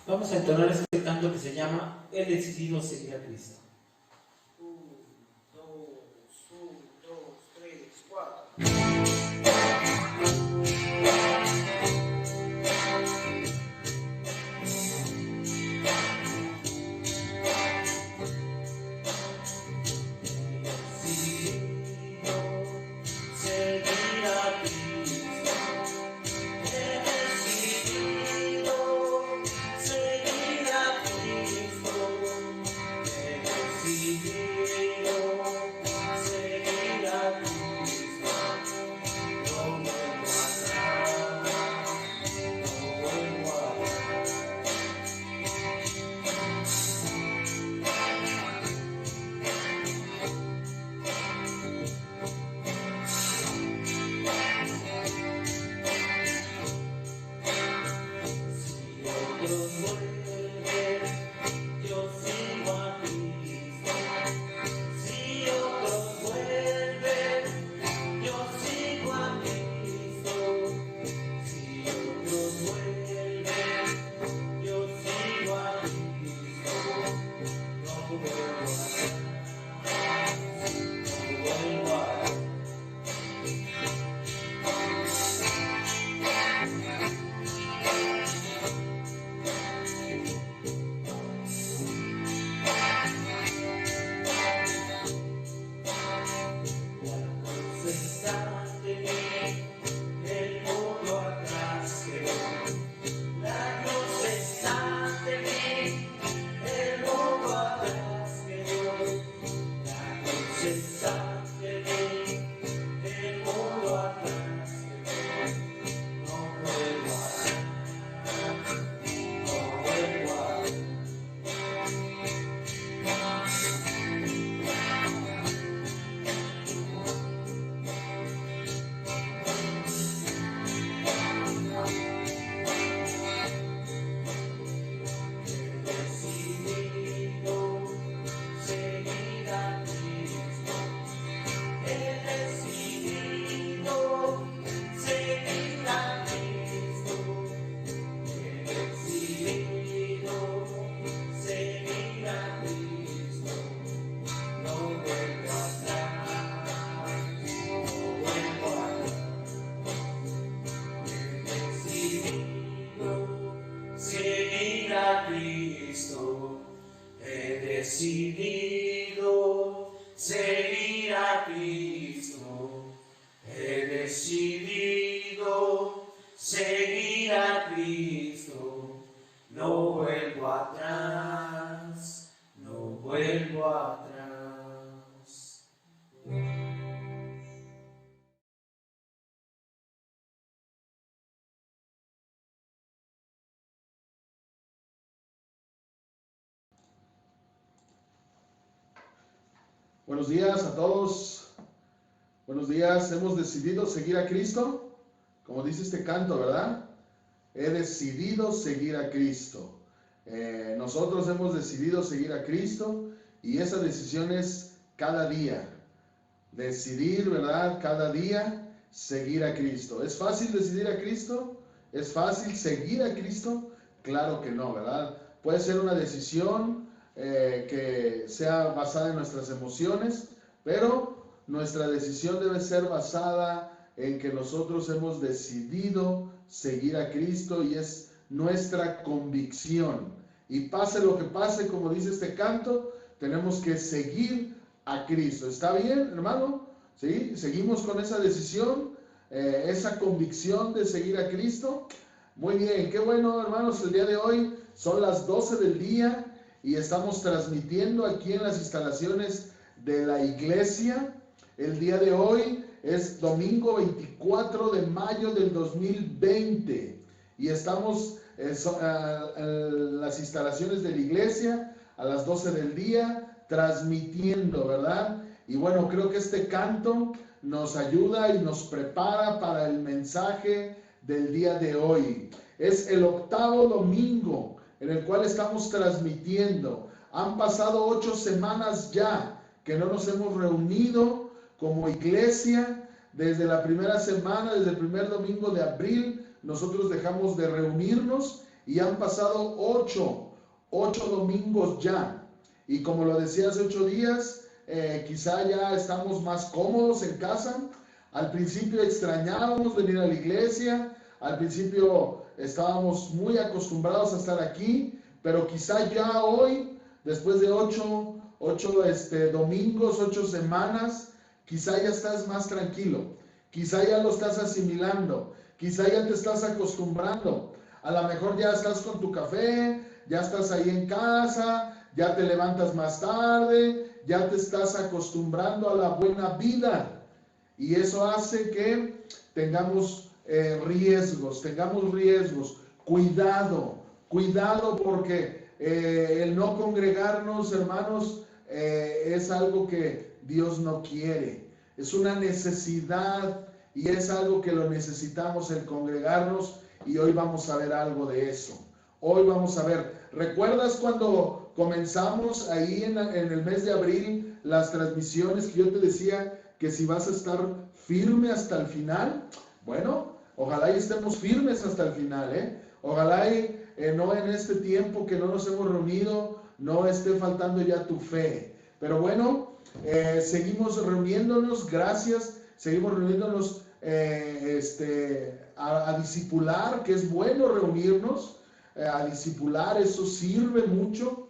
Vamos a entonar este canto que se llama He decidido seguir a Cristo. 1, 2, 3, 4. decidido seguir a Cristo. He decidido seguir a Cristo. No vuelvo atrás, no vuelvo atrás. Buenos días a todos. Buenos días. Hemos decidido seguir a Cristo, como dice este canto, ¿verdad? He decidido seguir a Cristo. Nosotros hemos decidido seguir a Cristo y esa decisión es cada día. Decidir, ¿verdad? Cada día seguir a Cristo. ¿Es fácil decidir a Cristo? ¿Es fácil seguir a Cristo? Claro que no, ¿verdad? Puede ser una decisión que sea basada en nuestras emociones, pero nuestra decisión debe ser basada en que nosotros hemos decidido seguir a Cristo y es nuestra convicción. Y pase lo que pase, como dice este canto, tenemos que seguir a Cristo. ¿Está bien, hermano? ¿Sí? Seguimos con esa decisión, esa convicción de seguir a Cristo. Muy bien, qué bueno, hermanos. El día de hoy son las 12 del día y estamos transmitiendo aquí en las instalaciones de la iglesia. El día de hoy es domingo 24 de mayo del 2020 y estamos en las instalaciones de la iglesia a las 12 del día transmitiendo, ¿verdad? Y bueno, creo que este canto nos ayuda y nos prepara para el mensaje del día de hoy. Es el octavo domingo en el cual estamos transmitiendo. Han pasado 8 semanas ya que no nos hemos reunido como iglesia. Desde la primera semana, desde el primer domingo de abril, nosotros dejamos de reunirnos y han pasado 8 domingos ya. Y como lo decía hace 8 días, quizá ya estamos más cómodos en casa. Al principio extrañábamos venir a la iglesia, al principio estábamos muy acostumbrados a estar aquí, pero quizá ya hoy, después de 8 domingos, 8 semanas, quizá ya estás más tranquilo, quizá ya lo estás asimilando, quizá ya te estás acostumbrando. A lo mejor ya estás con tu café, ya estás ahí en casa, ya te levantas más tarde, ya te estás acostumbrando a la buena vida. Y eso hace que tengamos riesgos. Cuidado porque el no congregarnos, hermanos, es algo que Dios no quiere. Es una necesidad y es algo que lo necesitamos, el congregarnos, y hoy vamos a ver algo de eso. Hoy vamos a ver. ¿Recuerdas cuando comenzamos ahí en el mes de abril las transmisiones que yo te decía que si vas a estar firme hasta el final? Bueno, ojalá y estemos firmes hasta el final, Ojalá y no en este tiempo que no nos hemos reunido, no esté faltando ya tu fe. Pero bueno, seguimos reuniéndonos, gracias, seguimos reuniéndonos a discipular, que es bueno reunirnos, a discipular, eso sirve mucho.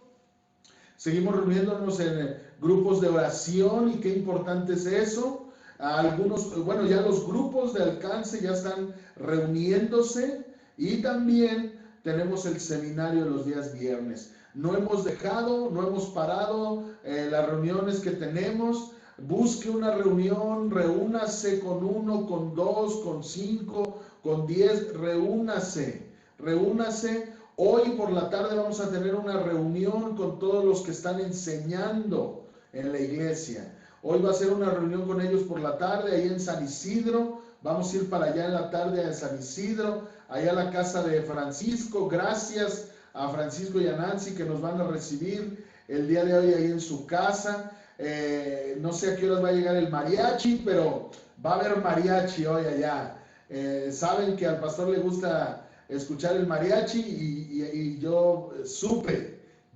Seguimos reuniéndonos en grupos de oración, y qué importante es eso. Algunos, bueno, ya los grupos de alcance ya están reuniéndose, y también tenemos el seminario los días viernes. No hemos dejado, no hemos parado las reuniones que tenemos. Busque una reunión, reúnase con 1, con 2, con 5, con 10, reúnase. Hoy por la tarde vamos a tener una reunión con todos los que están enseñando en la iglesia. Hoy va a ser una reunión con ellos por la tarde, ahí en San Isidro. Vamos a ir para allá en la tarde a San Isidro, allá a la casa de Francisco. Gracias a Francisco y a Nancy que nos van a recibir el día de hoy ahí en su casa. No sé a qué horas va a llegar el mariachi, pero va a haber mariachi hoy allá. Saben que al pastor le gusta escuchar el mariachi, y yo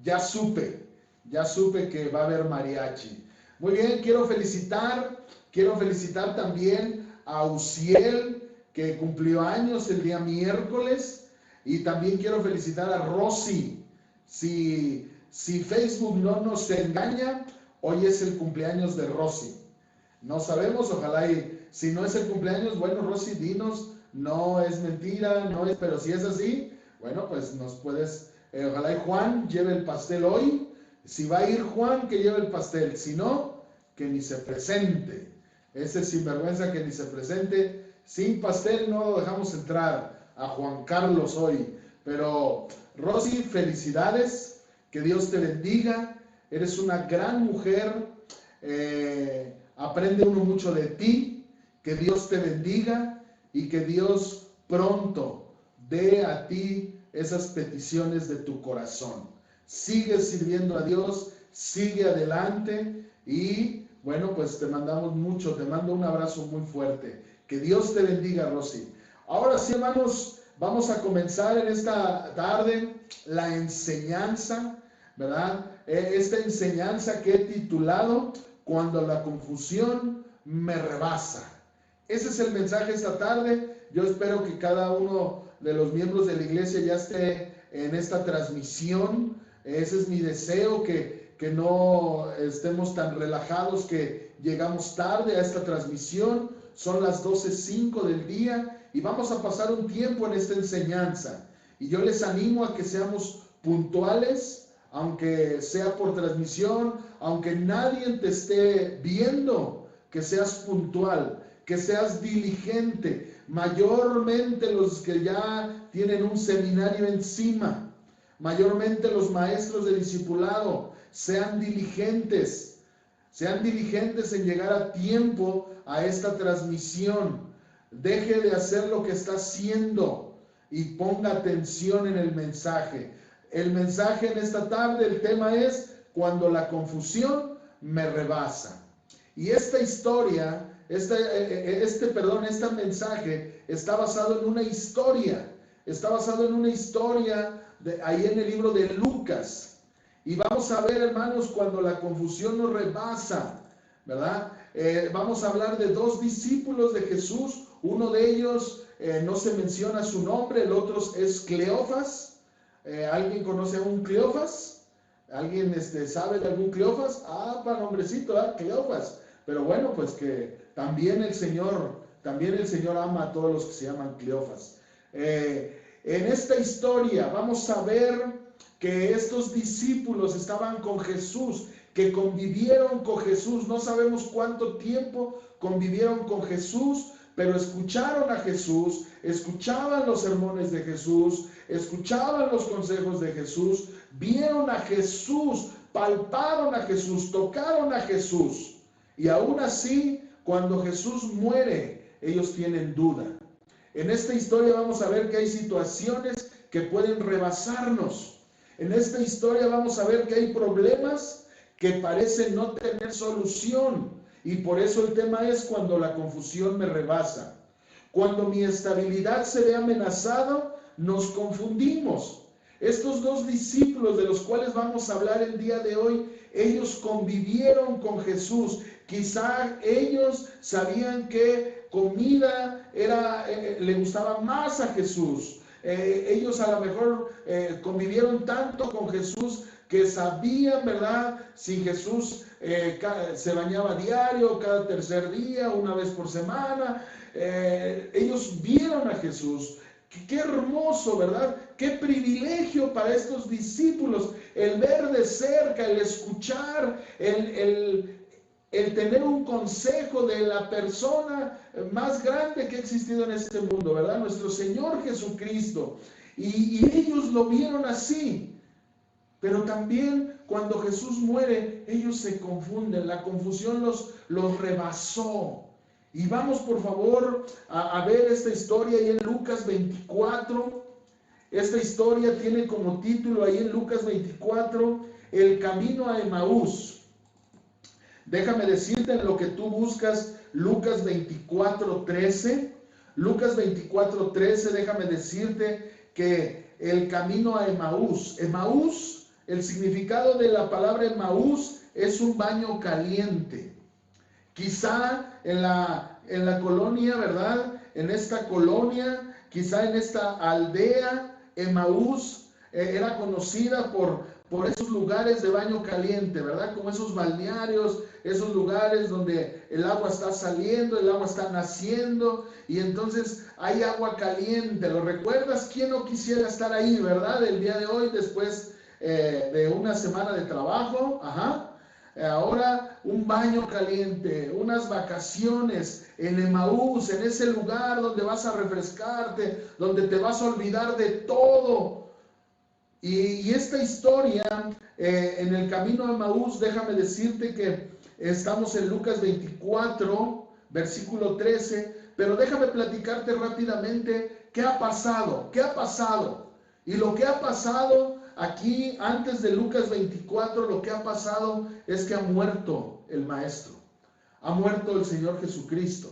ya supe que va a haber mariachi. Muy bien, quiero felicitar también a Uciel, que cumplió años el día miércoles, y también quiero felicitar a Rosy. Si Facebook no nos engaña, hoy es el cumpleaños de Rosy. No sabemos, ojalá y si no es el cumpleaños, bueno, Rosy, dinos, no es mentira, no es, pero si es así, bueno, pues nos puedes, ojalá y Juan lleve el pastel hoy. Si va a ir Juan, que lleve el pastel, si no, que ni se presente. Ese sinvergüenza que ni se presente. Sin pastel no lo dejamos entrar a Juan Carlos hoy. Pero Rosy, felicidades, que Dios te bendiga. Eres una gran mujer, aprende uno mucho de ti. Que Dios te bendiga y que Dios pronto dé a ti esas peticiones de tu corazón. Sigue sirviendo a Dios, sigue adelante, y bueno, pues te mando un abrazo muy fuerte. Que Dios te bendiga, Rosy. Ahora sí, hermanos, vamos a comenzar en esta tarde la enseñanza, ¿verdad? Esta enseñanza que he titulado Cuando la confusión me rebasa. Ese es el mensaje esta tarde. Yo espero que cada uno de los miembros de la iglesia ya esté en esta transmisión. Ese es mi deseo, que no estemos tan relajados que llegamos tarde a esta transmisión. Son las 12:05 del día y vamos a pasar un tiempo en esta enseñanza. Y yo les animo a que seamos puntuales, aunque sea por transmisión, aunque nadie te esté viendo, que seas puntual, que seas diligente, mayormente los que ya tienen un seminario encima, mayormente los maestros de discipulado. Sean diligentes en llegar a tiempo a esta transmisión. Deje de hacer lo que está haciendo y ponga atención en el mensaje. El mensaje en esta tarde, el tema es Cuando la confusión me rebasa. Y esta historia, este mensaje está basado en una historia está basado en una historia ahí en el libro de Lucas. Y vamos a ver, hermanos, cuando la confusión nos rebasa, ¿verdad? Vamos a hablar de dos discípulos de Jesús. Uno de ellos no se menciona su nombre, el otro es Cleofas. ¿Alguien conoce a un Cleofas? ¿Alguien sabe de algún Cleofas? Ah, para nombrecito, Cleofas. Pero bueno, pues que también el Señor ama a todos los que se llaman Cleofas. En esta historia vamos a ver que estos discípulos estaban con Jesús, que convivieron con Jesús. No sabemos cuánto tiempo convivieron con Jesús, pero escucharon a Jesús, escuchaban los sermones de Jesús, escuchaban los consejos de Jesús, vieron a Jesús, palparon a Jesús, tocaron a Jesús. Y aún así, cuando Jesús muere, ellos tienen duda. En esta historia vamos a ver que hay situaciones que pueden rebasarnos. En esta historia vamos a ver que hay problemas que parecen no tener solución. Y por eso el tema es cuando la confusión me rebasa. Cuando mi estabilidad se ve amenazada, nos confundimos. Estos dos discípulos de los cuales vamos a hablar el día de hoy, ellos convivieron con Jesús. Quizá ellos sabían que comida le gustaba más a Jesús. Ellos a lo mejor convivieron tanto con Jesús que sabían, ¿verdad? Si Jesús se bañaba diario, cada tercer día, una vez por semana. Ellos vieron a Jesús. Qué hermoso, ¿verdad? Qué privilegio para estos discípulos el ver de cerca, el escuchar, el tener un consejo de la persona más grande que ha existido en este mundo, ¿verdad? Nuestro Señor Jesucristo. Y ellos lo vieron así. Pero también cuando Jesús muere, ellos se confunden. La confusión los rebasó. Y vamos por favor a ver esta historia ahí en Lucas 24. Esta historia tiene como título ahí en Lucas 24, El camino a Emaús. Déjame decirte en lo que tú buscas Lucas 24:13. Lucas 24:13, déjame decirte que el camino a Emaús. Emaús, el significado de la palabra Emaús es un baño caliente. Quizá en la colonia, ¿verdad? En esta colonia, quizá en esta aldea, Emaús era conocida por esos lugares de baño caliente, ¿verdad? Como esos balnearios, esos lugares donde el agua está saliendo, el agua está naciendo y entonces hay agua caliente. ¿Lo recuerdas? ¿Quién no quisiera estar ahí, verdad? El día de hoy, después de una semana de trabajo, ahora un baño caliente, unas vacaciones en Emaús, en ese lugar donde vas a refrescarte, donde te vas a olvidar de todo. Y esta historia en el camino a Emaús, déjame decirte que estamos en Lucas 24, versículo 13, pero déjame platicarte rápidamente qué ha pasado. Y lo que ha pasado aquí, antes de Lucas 24, lo que ha pasado es que ha muerto el Maestro, ha muerto el Señor Jesucristo.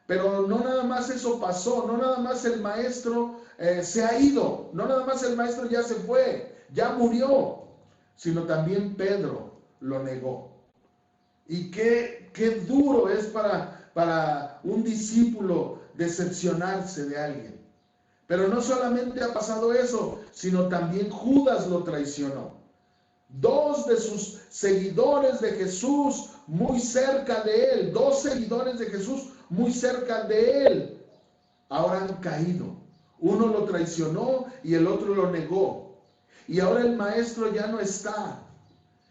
Pero no nada más eso pasó, no nada más el Maestro se ha ido, no nada más el Maestro ya se fue, ya murió, sino también Pedro lo negó. Y qué duro es para un discípulo decepcionarse de alguien. Pero no solamente ha pasado eso, sino también Judas lo traicionó. Dos de sus seguidores de Jesús muy cerca de él, dos seguidores de Jesús muy cerca de él, ahora han caído. Uno lo traicionó y el otro lo negó. Y ahora el Maestro ya no está.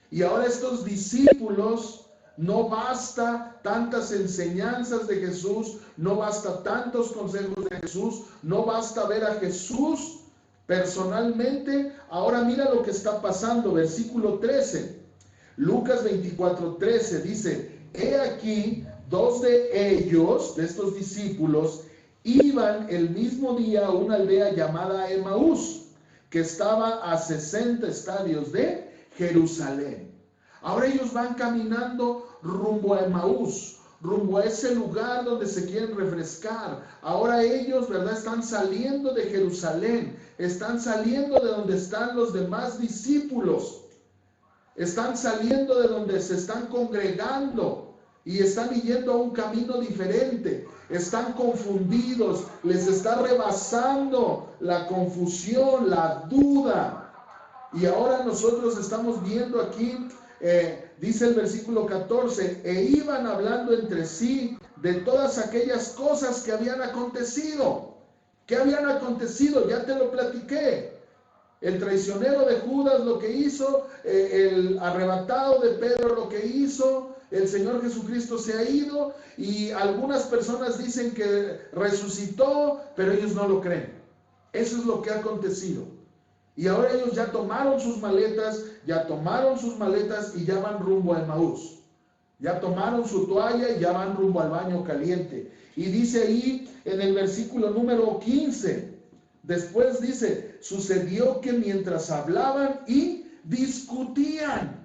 Y ahora estos discípulos, no basta tantas enseñanzas de Jesús, no basta tantos consejos de Jesús, no basta ver a Jesús personalmente. Ahora mira lo que está pasando, versículo 13. Lucas 24:13 dice: he aquí, dos de ellos, de estos discípulos, iban el mismo día a una aldea llamada Emaús, que estaba a 60 estadios de Jerusalén. Ahora ellos van caminando rumbo a Emaús, rumbo a ese lugar donde se quieren refrescar. Ahora ellos, ¿verdad?, están saliendo de Jerusalén, están saliendo de donde están los demás discípulos, están saliendo de donde se están congregando y están yendo a un camino diferente. Están confundidos, les está rebasando la confusión, la duda. Y ahora nosotros estamos viendo aquí, dice el versículo 14, e iban hablando entre sí de todas aquellas cosas que habían acontecido. ¿Qué habían acontecido? Ya te lo platiqué. El traicionero de Judas lo que hizo, el arrebatado de Pedro lo que hizo, el Señor Jesucristo se ha ido y algunas personas dicen que resucitó, pero ellos no lo creen. Eso es lo que ha acontecido. Y ahora ellos ya tomaron sus maletas y ya van rumbo a Emaús. Ya tomaron su toalla y ya van rumbo al baño caliente. Y dice ahí en el versículo número 15, después dice, sucedió que mientras hablaban y discutían.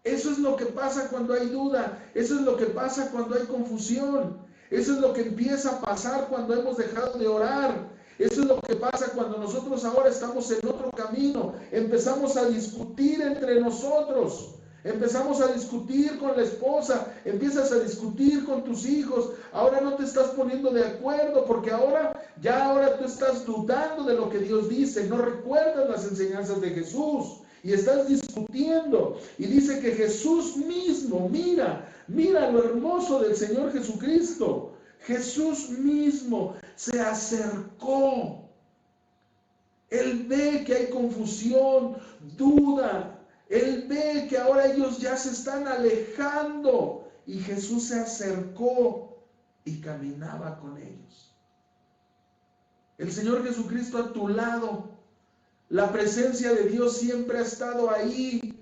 Eso es lo que pasa cuando hay duda, eso es lo que pasa cuando hay confusión, eso es lo que empieza a pasar cuando hemos dejado de orar, eso es lo que pasa cuando nosotros ahora estamos en otro camino, empezamos a discutir entre nosotros. Empezamos a discutir con la esposa, empiezas a discutir con tus hijos, ahora no te estás poniendo de acuerdo porque ahora tú estás dudando de lo que Dios dice, no recuerdas las enseñanzas de Jesús y estás discutiendo. Y dice que Jesús mismo, mira lo hermoso del Señor Jesucristo, Jesús mismo se acercó. Él ve que hay confusión, duda. Él ve que ahora ellos ya se están alejando y Jesús se acercó y caminaba con ellos. El Señor Jesucristo a tu lado, la presencia de Dios siempre ha estado ahí.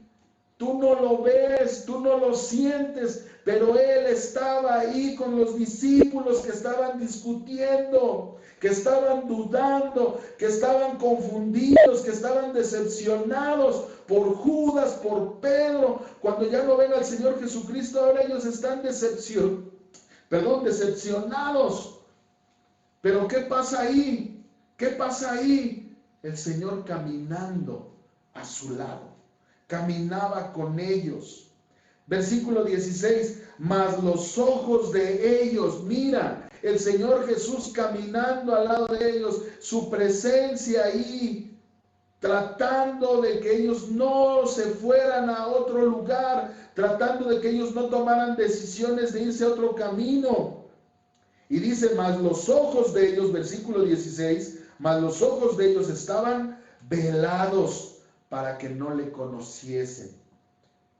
Tú no lo ves, tú no lo sientes, pero Él estaba ahí con los discípulos que estaban discutiendo, que estaban dudando, que estaban confundidos, que estaban decepcionados por Judas, por Pedro. Cuando ya no ven al Señor Jesucristo, ahora ellos están decepcionados. Pero ¿qué pasa ahí? ¿Qué pasa ahí? El Señor caminando a su lado. Caminaba con ellos. Versículo 16, mas los ojos de ellos, mira, el Señor Jesús caminando al lado de ellos, su presencia ahí, tratando de que ellos no se fueran a otro lugar, tratando de que ellos no tomaran decisiones de irse a otro camino. Y dice, mas los ojos de ellos, versículo 16, mas los ojos de ellos estaban velados para que no le conociesen.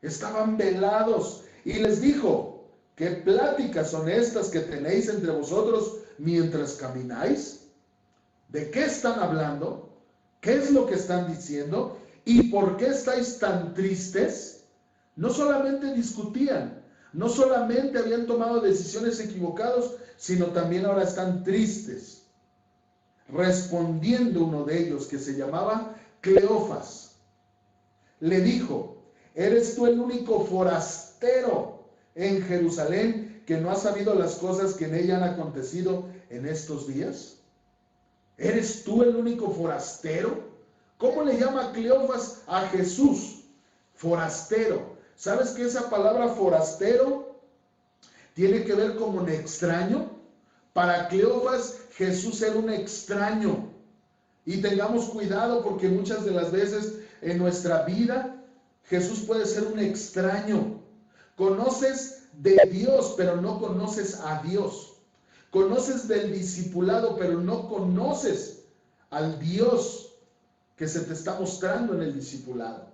Estaban velados. Y les dijo, ¿qué pláticas son estas que tenéis entre vosotros mientras camináis? ¿De qué están hablando? ¿Qué es lo que están diciendo? ¿Y por qué estáis tan tristes? No solamente discutían, no solamente habían tomado decisiones equivocadas, sino también ahora están tristes. Respondiendo uno de ellos, que se llamaba Cleofas, le dijo, ¿eres tú el único forastero en Jerusalén que no ha sabido las cosas que en ella han acontecido en estos días? ¿Eres tú el único forastero? ¿Cómo le llama Cleofas a Jesús? Forastero. ¿Sabes que esa palabra forastero tiene que ver con un extraño? Para Cleofas, Jesús era un extraño. Y tengamos cuidado porque muchas de las veces en nuestra vida, Jesús puede ser un extraño. Conoces de Dios, pero no conoces a Dios. Conoces del discipulado, pero no conoces al Dios que se te está mostrando en el discipulado.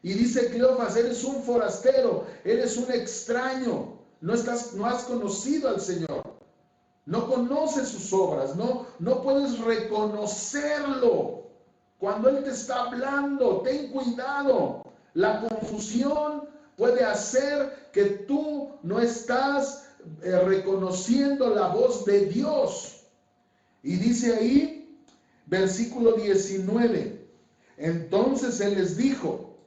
Y dice Cleofas, eres un forastero, eres un extraño, no has conocido al Señor. No conoces sus obras, no puedes reconocerlo. Cuando Él te está hablando, ten cuidado. La confusión puede hacer que tú no estás reconociendo la voz de Dios. Y dice ahí, versículo 19, entonces Él les dijo,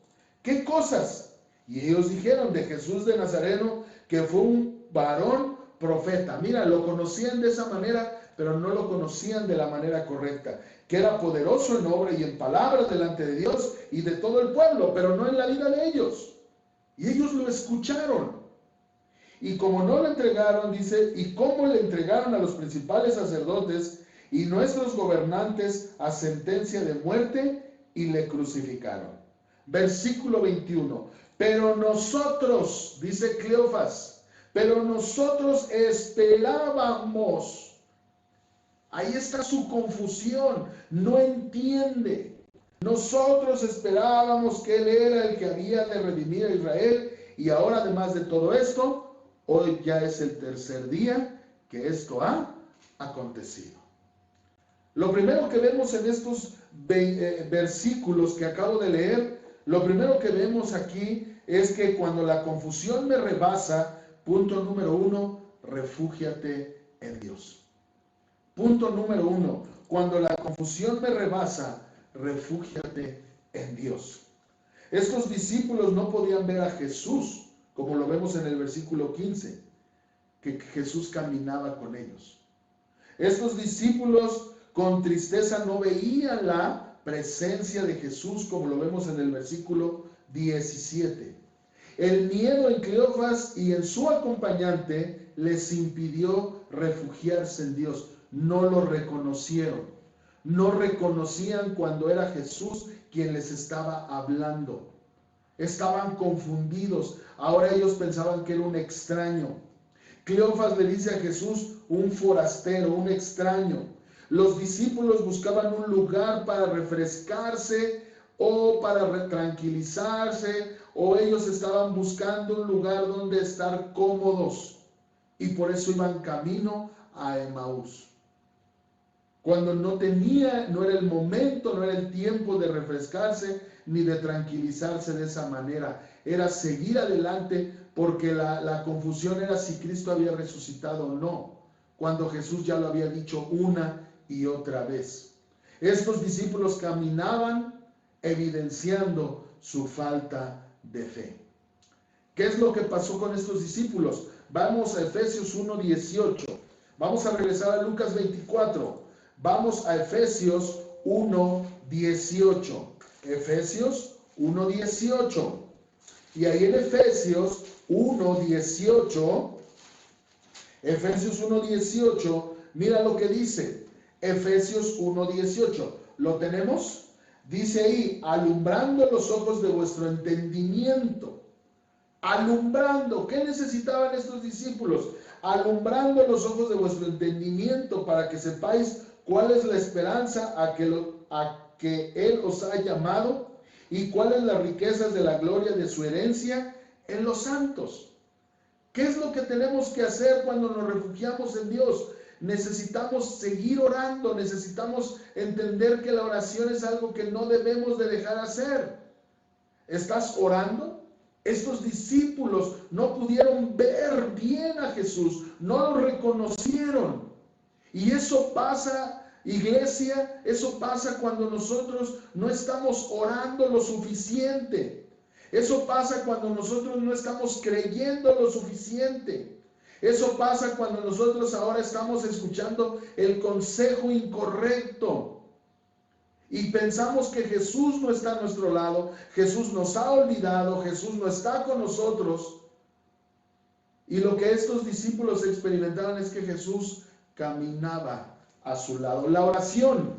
¿qué cosas? Y ellos dijeron, de Jesús de Nazareno, que fue un varón profeta. Mira, lo conocían de esa manera, pero no lo conocían de la manera correcta. Que era poderoso en obra y en palabras delante de Dios y de todo el pueblo, pero no en la vida de ellos. Y ellos lo escucharon. Y como no le entregaron, dice, y como le entregaron a los principales sacerdotes y nuestros gobernantes a sentencia de muerte y le crucificaron. Versículo 21. Pero nosotros, dice Cleofas, pero nosotros esperábamos. Ahí está su confusión, no entiende. Nosotros esperábamos que Él era el que había de redimir a Israel y ahora además de todo esto, hoy ya es el tercer día que esto ha acontecido. Lo primero que vemos en estos versículos que acabo de leer, lo primero que vemos aquí es que cuando la confusión me rebasa, punto número 1, refúgiate en Dios. Punto número 1, cuando la confusión me rebasa, refúgiate en Dios. Estos discípulos no podían ver a Jesús, como lo vemos en el versículo 15, que Jesús caminaba con ellos. Estos discípulos con tristeza no veían la presencia de Jesús, como lo vemos en el versículo 17. El miedo en Cleofas y en su acompañante les impidió refugiarse en Dios. No lo reconocieron. No reconocían cuando era Jesús quien les estaba hablando. Estaban confundidos. Ahora ellos pensaban que era un extraño. Cleofas le dice a Jesús un forastero, un extraño. Los discípulos buscaban un lugar para refrescarse o para tranquilizarse, o ellos estaban buscando un lugar donde estar cómodos y por eso iban camino a Emaús. Cuando no era el momento, no era el tiempo de refrescarse ni de tranquilizarse de esa manera. Era seguir adelante porque la confusión era si Cristo había resucitado o no, cuando Jesús ya lo había dicho una y otra vez. Estos discípulos caminaban evidenciando su falta de fe. ¿Qué es lo que pasó con estos discípulos? Vamos a Efesios 1:18. Vamos a regresar a Lucas 24. Vamos a Efesios 1:18. Efesios 1:18. Y ahí en Efesios 1:18, mira lo que dice. Efesios 1:18. ¿Lo tenemos? Dice ahí, alumbrando los ojos de vuestro entendimiento. Alumbrando. ¿Qué necesitaban estos discípulos? Alumbrando los ojos de vuestro entendimiento para que sepáis cuál es la esperanza a que Él os ha llamado y cuáles las riquezas de la gloria de su herencia en los santos. ¿Qué es lo que tenemos que hacer cuando nos refugiamos en Dios? Necesitamos seguir orando, necesitamos entender que la oración es algo que no debemos de dejar hacer. ¿Estás orando? Estos discípulos no pudieron ver bien a Jesús, no lo reconocieron. Y eso pasa, iglesia, eso pasa cuando nosotros no estamos orando lo suficiente. Eso pasa cuando nosotros no estamos creyendo lo suficiente. Eso pasa cuando nosotros ahora estamos escuchando el consejo incorrecto. Y pensamos que Jesús no está a nuestro lado, Jesús nos ha olvidado, Jesús no está con nosotros. Y lo que estos discípulos experimentaron es que Jesús caminaba a su lado. La oración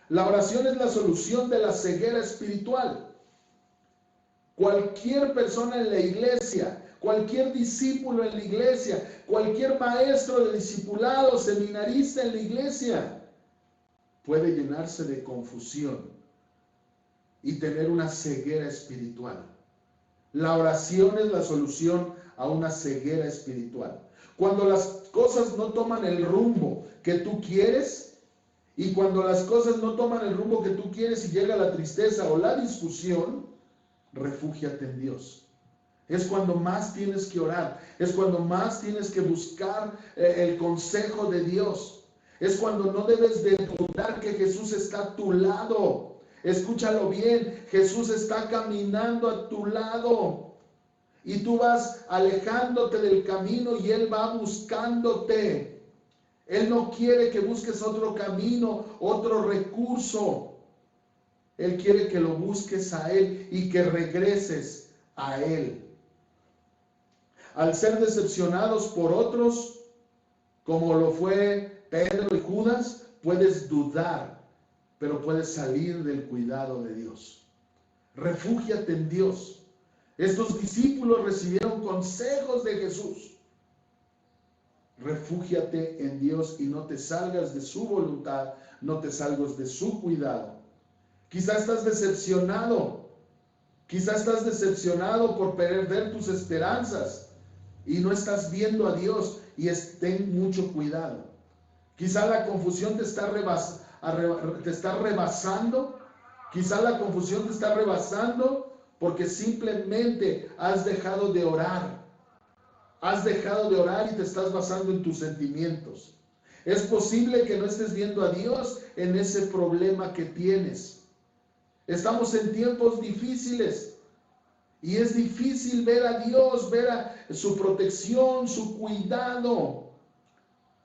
es la solución de la ceguera espiritual. Cualquier persona en la iglesia, cualquier discípulo en la iglesia, cualquier maestro de discipulado, seminarista en la iglesia, puede llenarse de confusión y tener una ceguera espiritual. La oración es la solución a una ceguera espiritual. Cuando las cosas no toman el rumbo que tú quieres, y cuando las cosas no toman el rumbo que tú quieres y llega la tristeza o la discusión, refúgiate en Dios. Es cuando más tienes que orar, es cuando más tienes que buscar el consejo de Dios. Es cuando no debes de dudar que Jesús está a tu lado. Escúchalo bien, Jesús está caminando a tu lado. Y tú vas alejándote del camino y Él va buscándote. Él no quiere que busques otro camino, otro recurso. Él quiere que lo busques a Él y que regreses a Él. Al ser decepcionados por otros, como lo fue Pedro y Judas, puedes dudar, pero puedes salir del cuidado de Dios. Refúgiate en Dios. Estos discípulos recibieron consejos de Jesús. Refúgiate en Dios y no te salgas de su voluntad, no te salgas de su cuidado. Quizás estás decepcionado. Quizás estás decepcionado por perder tus esperanzas y no estás viendo a Dios, y ten mucho cuidado. Quizás la confusión te está rebasando. Quizás la confusión te está rebasando porque simplemente has dejado de orar. Has dejado de orar y te estás basando en tus sentimientos. Es posible que no estés viendo a Dios en ese problema que tienes. Estamos en tiempos difíciles y es difícil ver a Dios, ver a su protección, su cuidado.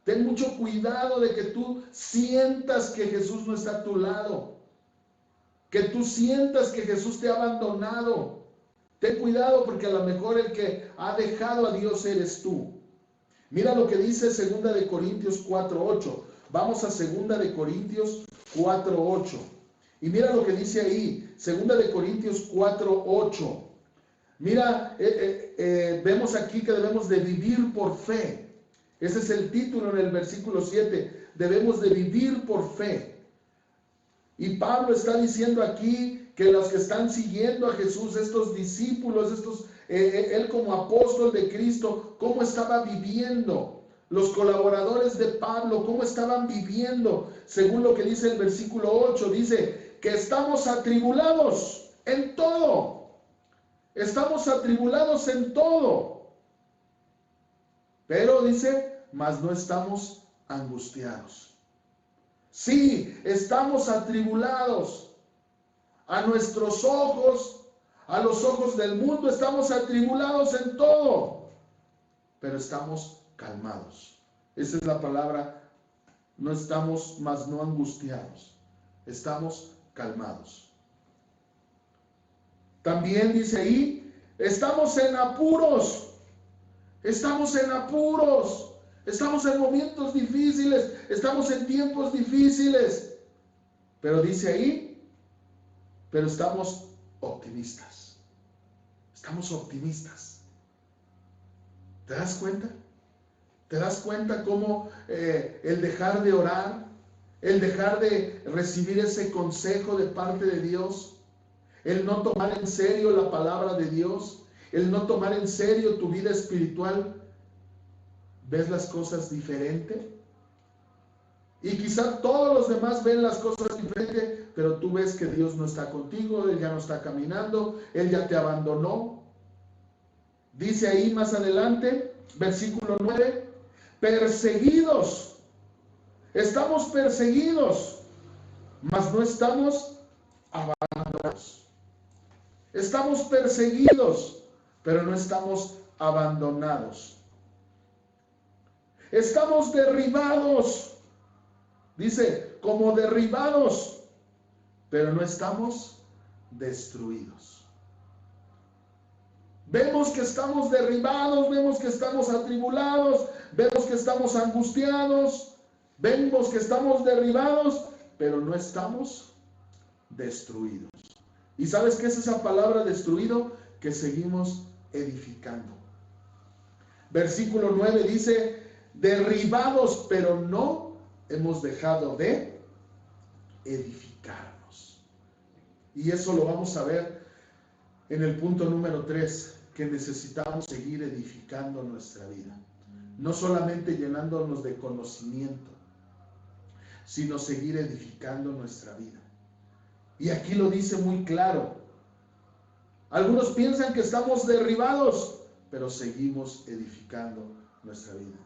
Ten mucho cuidado de que tú sientas que Jesús no está a tu lado, que tú sientas que Jesús te ha abandonado. Ten cuidado porque a lo mejor el que ha dejado a Dios eres tú. Mira lo que dice 2 de Corintios 4:8. Vamos a 2 de Corintios 4:8. Y mira lo que dice ahí, 2 de Corintios 4:8. Mira, vemos aquí que debemos de vivir por fe. Ese es el título en el versículo 7. Debemos de vivir por fe. Y Pablo está diciendo aquí que los que están siguiendo a Jesús, estos discípulos, él como apóstol de Cristo, cómo estaba viviendo. Los colaboradores de Pablo, cómo estaban viviendo. Según lo que dice el versículo 8, dice que estamos atribulados en todo. Estamos atribulados en todo. Pero dice, mas no estamos angustiados. Sí, estamos atribulados. A nuestros ojos, a los ojos del mundo, estamos atribulados en todo. Pero estamos calmados. Esa es la palabra. No estamos, mas no angustiados. Estamos calmados. También dice ahí, estamos en apuros. Estamos en apuros. Estamos en momentos difíciles. Estamos en tiempos difíciles. Pero dice ahí, pero estamos optimistas. Estamos optimistas. ¿Te das cuenta? ¿Te das cuenta cómo el dejar de orar, el dejar de recibir ese consejo de parte de Dios, el no tomar en serio la palabra de Dios, el no tomar en serio tu vida espiritual, ves las cosas diferente? Y quizá todos los demás ven las cosas diferente, pero tú ves que Dios no está contigo, Él ya no está caminando, Él ya te abandonó. Dice ahí más adelante, versículo 9, perseguidos. Estamos perseguidos, mas no estamos abandonados. Estamos perseguidos, pero no estamos abandonados. Estamos derribados. Dice, como derribados, pero no estamos destruidos. Vemos que estamos derribados, vemos que estamos atribulados, vemos que estamos angustiados, vemos que estamos derribados, pero no estamos destruidos. ¿Y sabes qué es esa palabra destruido? Que seguimos edificando. Versículo 9 dice, derribados, pero no hemos dejado de edificarnos. Y eso lo vamos a ver en el punto número 3, que necesitamos seguir edificando nuestra vida. No solamente llenándonos de conocimiento, sino seguir edificando nuestra vida. Y aquí lo dice muy claro. Algunos piensan que estamos derribados, pero seguimos edificando nuestra vida.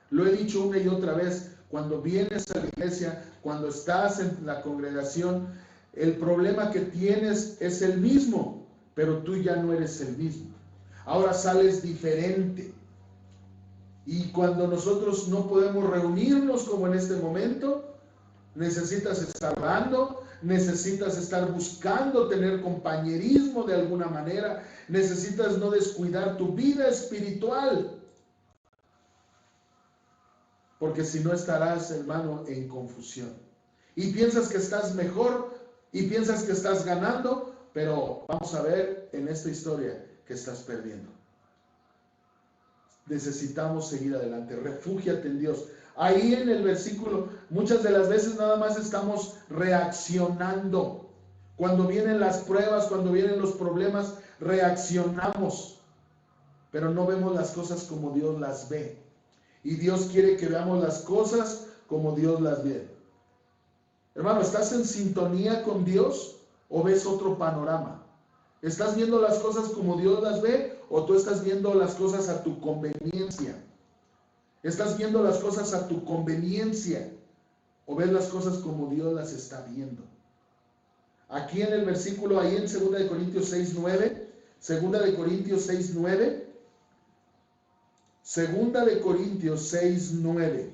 Lo he dicho una y otra vez. Cuando vienes a la iglesia, cuando estás en la congregación, el problema que tienes es el mismo, pero tú ya no eres el mismo. Ahora sales diferente. Y cuando nosotros no podemos reunirnos como en este momento, necesitas estar orando, necesitas estar buscando tener compañerismo de alguna manera, necesitas no descuidar tu vida espiritual, porque si no estarás, hermano, en confusión. Y piensas que estás mejor y piensas que estás ganando, pero vamos a ver en esta historia que estás perdiendo. Necesitamos seguir adelante. Refúgiate en Dios. Ahí en el versículo, muchas de las veces nada más estamos reaccionando. Cuando vienen las pruebas, cuando vienen los problemas, reaccionamos. Pero no vemos las cosas como Dios las ve. Y Dios quiere que veamos las cosas como Dios las ve. Hermano, ¿estás en sintonía con Dios o ves otro panorama? ¿Estás viendo las cosas como Dios las ve o tú estás viendo las cosas a tu conveniencia? ¿Estás viendo las cosas a tu conveniencia o ves las cosas como Dios las está viendo? Aquí en el versículo, ahí en 2 de Corintios 6:9, 2 de Corintios 6:9, 2 de Corintios 6:9.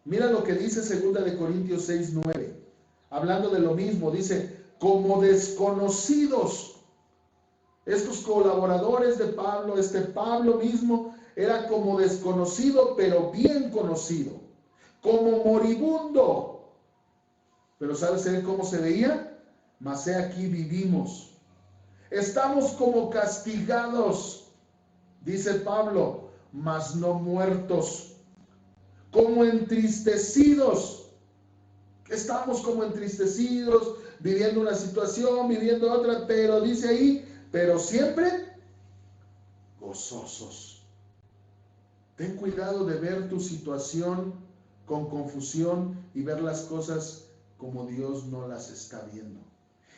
Mira lo que dice 2 de Corintios 6:9. Hablando de lo mismo, dice, como desconocidos. Estos colaboradores de Pablo, este Pablo mismo, era como desconocido, pero bien conocido. Como moribundo. Pero ¿sabes cómo se veía? Mas he aquí vivimos. Estamos como castigados, dice Pablo, mas no muertos. Como entristecidos. Estamos como entristecidos, viviendo una situación, viviendo otra, pero dice ahí, pero siempre gozosos. Ten cuidado de ver tu situación con confusión y ver las cosas como Dios no las está viendo.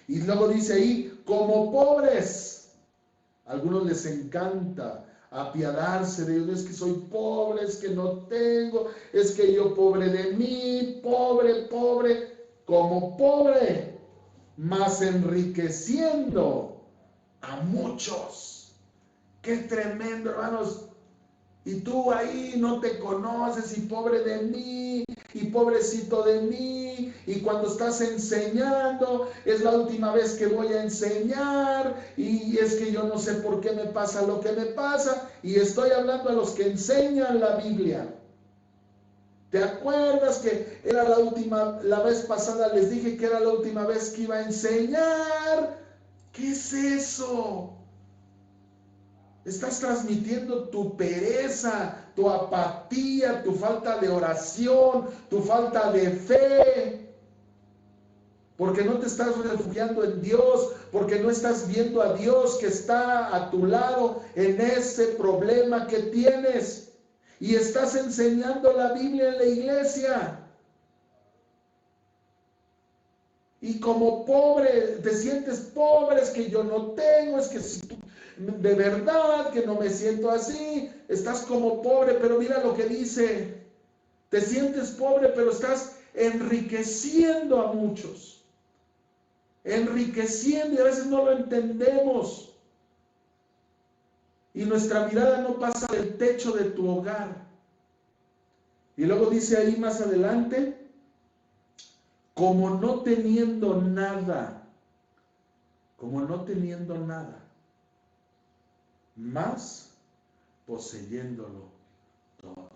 Y luego dice ahí, como pobres. A algunos les encanta apiadarse de Dios, es que soy pobre, es que no tengo, es que yo pobre de mí, pobre, como pobre, mas enriqueciendo a muchos. Qué tremendo, hermanos. Y tú ahí no te conoces y pobre de mí y pobrecito de mí, y cuando estás enseñando es la última vez que voy a enseñar y es que yo no sé por qué me pasa lo que me pasa, y estoy hablando a los que enseñan la Biblia. ¿Te acuerdas que era la vez pasada les dije que era la última vez que iba a enseñar? ¿Qué es eso? Estás transmitiendo tu pereza, tu apatía, tu falta de oración, tu falta de fe. Porque no te estás refugiando en Dios, porque no estás viendo a Dios que está a tu lado en ese problema que tienes. Y estás enseñando la Biblia en la iglesia. Y como pobre, te sientes pobre, es que yo no tengo, es que si tú, de verdad que no me siento así, estás como pobre, pero mira lo que dice, te sientes pobre, pero estás enriqueciendo a muchos, enriqueciendo, y a veces no lo entendemos, y nuestra mirada no pasa del techo de tu hogar. Y luego dice ahí más adelante, como no teniendo nada, más poseyéndolo todo.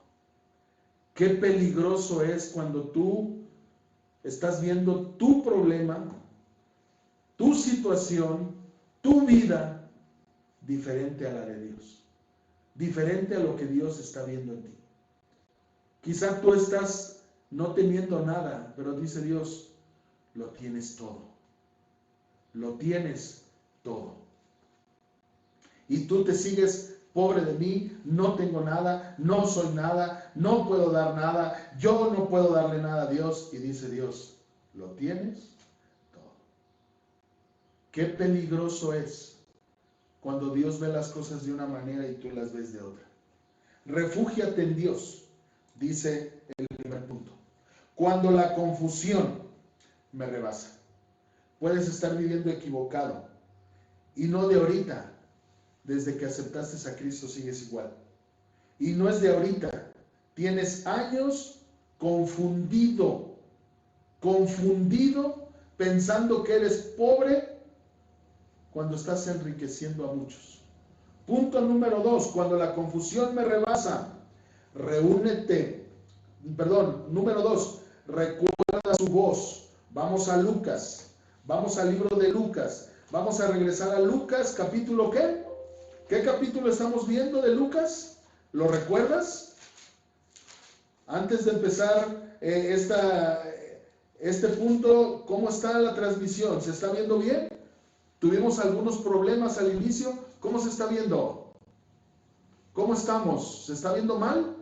Qué peligroso es cuando tú estás viendo tu problema, tu situación, tu vida diferente a la de Dios, diferente a lo que Dios está viendo en ti. Quizá tú estás no teniendo nada, pero dice Dios, lo tienes todo. Lo tienes todo. Y tú te sigues, pobre de mí, no tengo nada, no soy nada, no puedo dar nada, yo no puedo darle nada a Dios. Y dice Dios, lo tienes todo. Qué peligroso es cuando Dios ve las cosas de una manera y tú las ves de otra. Refúgiate en Dios, dice el primer punto. Cuando la confusión me rebasa. Puedes estar viviendo equivocado y no de ahorita, desde que aceptaste a Cristo sigues igual. Y no es de ahorita. Tienes años confundido pensando que eres pobre cuando estás enriqueciendo a muchos. Punto número 2, cuando la confusión me rebasa, número 2, recuerda su voz. Vamos a Lucas, vamos al libro de Lucas, vamos a regresar a Lucas, capítulo ¿qué? ¿Qué capítulo estamos viendo de Lucas? ¿Lo recuerdas? Antes de empezar este punto, ¿cómo está la transmisión? ¿Se está viendo bien? Tuvimos algunos problemas al inicio. ¿Cómo se está viendo? ¿Cómo estamos? ¿Se está viendo mal?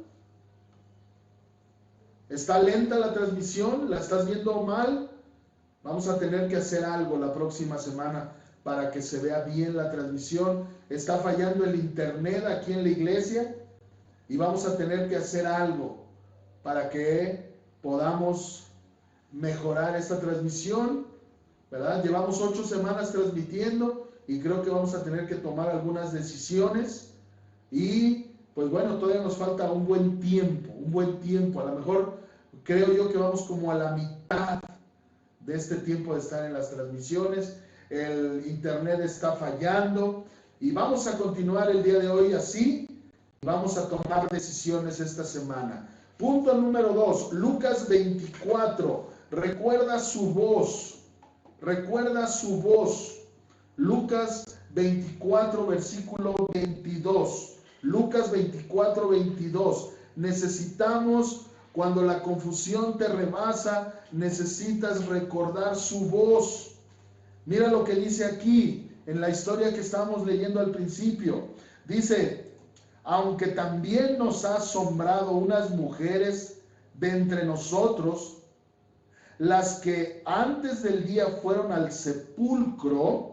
¿Está lenta la transmisión? ¿La estás viendo mal? Vamos a tener que hacer algo la próxima semana para que se vea bien la transmisión. Está fallando el internet aquí en la iglesia y vamos a tener que hacer algo para que podamos mejorar esta transmisión, ¿verdad? Llevamos 8 semanas transmitiendo y creo que vamos a tener que tomar algunas decisiones y pues bueno, todavía nos falta un buen tiempo, a lo mejor creo yo que vamos como a la mitad de este tiempo de estar en las transmisiones. El internet está fallando y vamos a continuar el día de hoy así. Vamos a tomar decisiones esta semana. Punto número 2, Lucas 24. Recuerda su voz. Recuerda su voz. Lucas 24, versículo 22. Lucas 24, 22. Necesitamos, cuando la confusión te rebasa, necesitas recordar su voz. Mira lo que dice aquí, en la historia que estábamos leyendo al principio. Dice, aunque también nos ha asombrado unas mujeres de entre nosotros, las que antes del día fueron al sepulcro,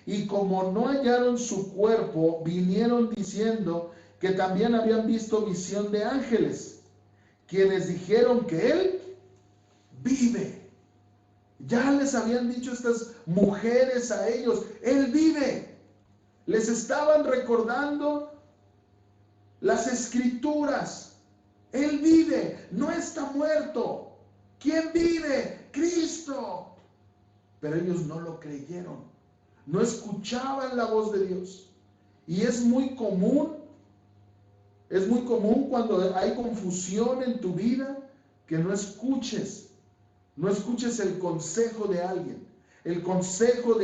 y como no hallaron su cuerpo, vinieron diciendo que también habían visto visión de ángeles, quienes dijeron que él vive. Ya les habían dicho estas mujeres a ellos, él vive. Les estaban recordando las escrituras. Él vive, no está muerto. ¿Quién vive? Cristo. Pero ellos no lo creyeron, no escuchaban la voz de Dios. Y es muy común cuando hay confusión en tu vida que no escuches el consejo de alguien, el consejo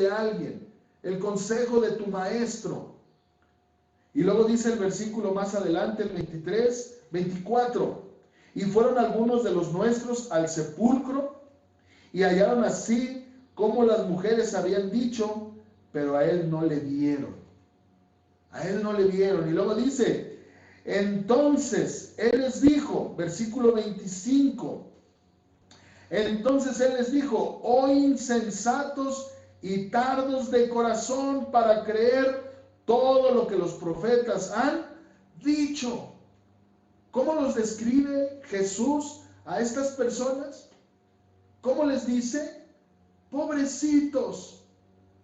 de tu maestro. Y luego dice el versículo más adelante, el 23, 24. Y fueron algunos de los nuestros al sepulcro y hallaron así como las mujeres habían dicho, pero a él no le vieron. A él no le vieron. Y luego dice, entonces él les dijo, versículo 25. Entonces él les dijo, oh insensatos y tardos de corazón para creer todo lo que los profetas han dicho. ¿Cómo los describe Jesús a estas personas? ¿Cómo les dice? Pobrecitos.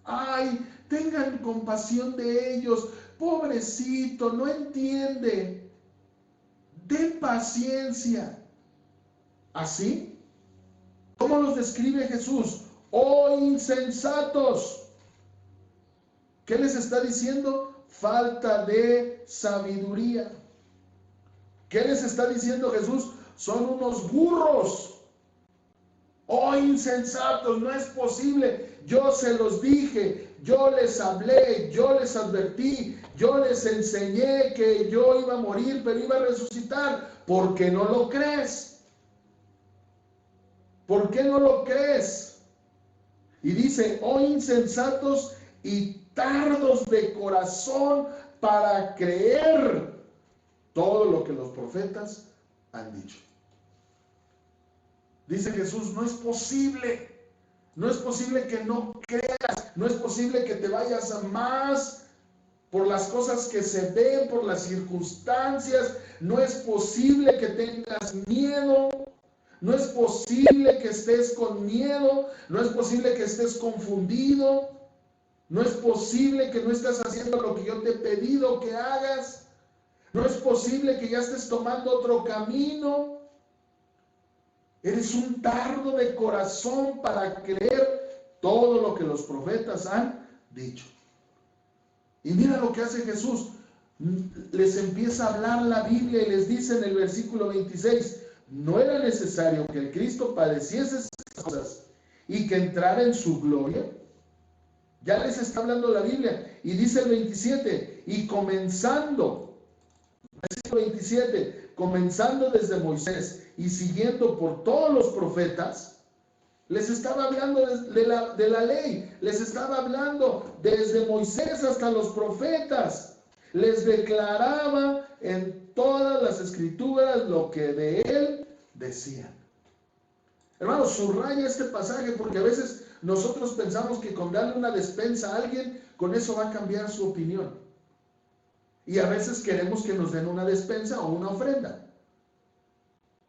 Ay, tengan compasión de ellos. Pobrecito, no entiende. Den paciencia. ¿Así? ¿Cómo los describe Jesús? Oh insensatos. ¿Qué les está diciendo? Falta de sabiduría. ¿Qué les está diciendo Jesús? Son unos burros. Oh insensatos, no es posible. Yo se los dije, yo les hablé, yo les advertí, yo les enseñé que yo iba a morir, pero iba a resucitar. ¿Por qué no lo crees? ¿Por qué no lo crees? Y dice, oh insensatos y tardos de corazón para creer todo lo que los profetas han dicho. Dice Jesús, no es posible que no creas, no es posible que te vayas más por las cosas que se ven, por las circunstancias, no es posible que tengas miedo, no es posible que estés con miedo, no es posible que estés confundido. No es posible que no estés haciendo lo que yo te he pedido que hagas. No es posible que ya estés tomando otro camino. Eres un tardo de corazón para creer todo lo que los profetas han dicho. Y mira lo que hace Jesús. Les empieza a hablar la Biblia y les dice en el versículo 26, no era necesario que el Cristo padeciese esas cosas y que entrara en su gloria. Ya les está hablando la Biblia. Y dice el 27, y comenzando, versículo 27, comenzando desde Moisés y siguiendo por todos los profetas, les estaba hablando de la ley, les estaba hablando desde Moisés hasta los profetas. Les declaraba en todas las escrituras lo que de él decían. Hermanos, subraya este pasaje porque a veces nosotros pensamos que con darle una despensa a alguien, con eso va a cambiar su opinión. Y a veces queremos que nos den una despensa o una ofrenda.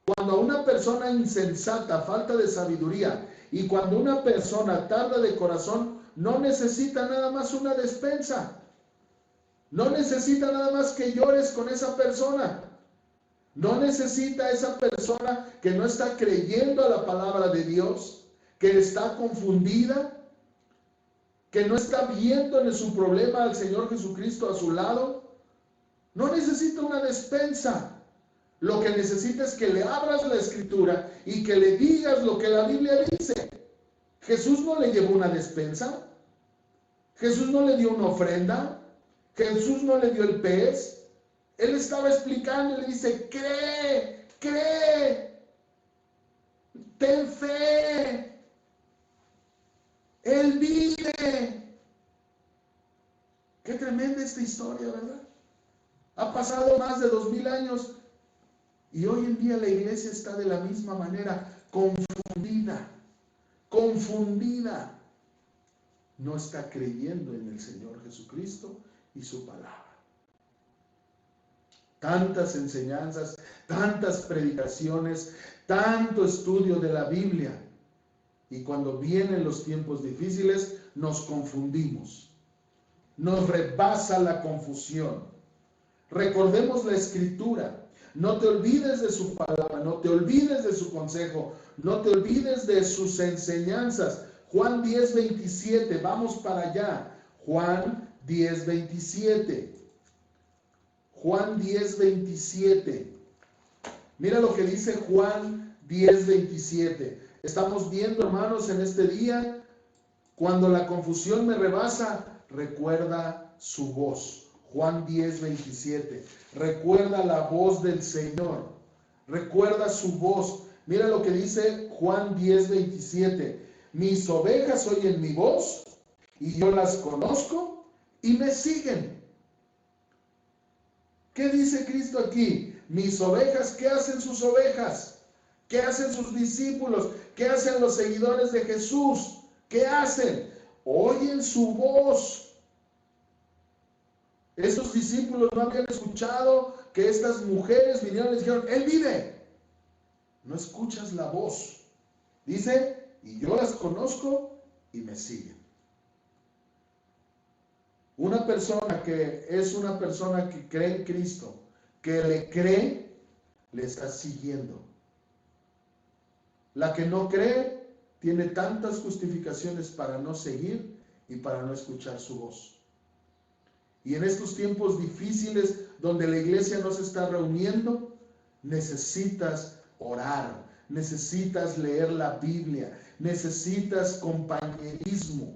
Cuando a una persona insensata falta de sabiduría y cuando una persona tarda de corazón, no necesita nada más una despensa. No necesita nada más que llores con esa persona. No necesita esa persona que no está creyendo a la palabra de Dios, que está confundida, que no está viendo en su problema al Señor Jesucristo a su lado. No necesita una despensa. Lo que necesita es que le abras la escritura y que le digas lo que la Biblia dice. Jesús no le llevó una despensa. Jesús no le dio una ofrenda. Jesús no le dio el pez. Él estaba explicando y le dice, cree, cree, ten fe. Él vive. Qué tremenda esta historia, ¿verdad? Ha pasado más de 2000 años y hoy en día la iglesia está de la misma manera, confundida, confundida. No está creyendo en el Señor Jesucristo y su palabra. Tantas enseñanzas, tantas predicaciones, tanto estudio de la Biblia. Y cuando vienen los tiempos difíciles, nos confundimos. Nos rebasa la confusión. Recordemos la Escritura. No te olvides de su palabra, no te olvides de su consejo, no te olvides de sus enseñanzas. Juan 10:27, vamos para allá. Juan 10:27. Juan 10:27. Mira lo que dice Juan 10:27. Estamos viendo, hermanos, en este día, cuando la confusión me rebasa, recuerda su voz. Juan 10:27. Recuerda la voz del Señor. Recuerda su voz. Mira lo que dice Juan 10:27. Mis ovejas oyen mi voz y yo las conozco y me siguen. ¿Qué dice Cristo aquí? Mis ovejas, ¿qué hacen sus ovejas? ¿Qué hacen sus discípulos? ¿Qué hacen los seguidores de Jesús? ¿Qué hacen? Oyen su voz. Esos discípulos no habían escuchado que estas mujeres vinieron y les dijeron, Él vive. No escuchas la voz. Dice, y yo las conozco y me siguen. Una persona que es una persona que cree en Cristo, que le cree, le está siguiendo. La que no cree tiene tantas justificaciones para no seguir y para no escuchar su voz. Y en estos tiempos difíciles donde la iglesia no se está reuniendo, necesitas orar, necesitas leer la Biblia, necesitas compañerismo,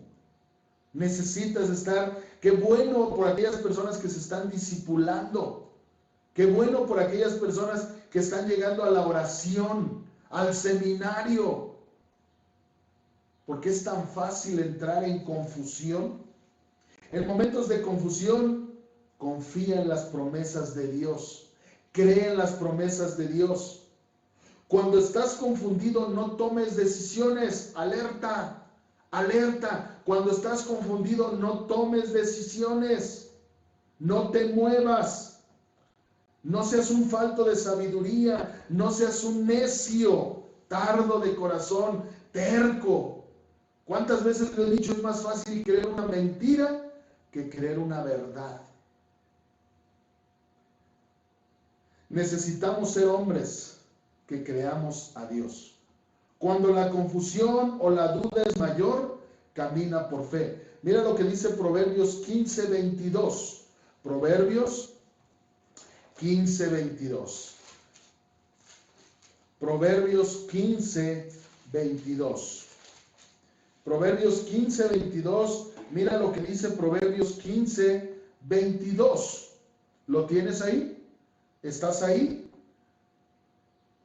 necesitas estar. Qué bueno por aquellas personas que se están discipulando, qué bueno por aquellas personas que están llegando a la oración, al seminario, porque es tan fácil entrar en confusión. En momentos de confusión, confía en las promesas de Dios. Cree en las promesas de Dios. Cuando estás confundido, no tomes decisiones. Alerta, alerta. Cuando estás confundido, no tomes decisiones. No te muevas. No seas un falto de sabiduría. No seas un necio, tardo de corazón, terco. ¿Cuántas veces le he dicho, es más fácil creer una mentira que creer una verdad? Necesitamos ser hombres que creamos a Dios. Cuando la confusión o la duda es mayor, camina por fe. Mira lo que dice Proverbios 15:22. Proverbios 15:22. Proverbios 15:22. Proverbios 15:22. Mira lo que dice Proverbios 15:22. ¿Lo tienes ahí? ¿Estás ahí?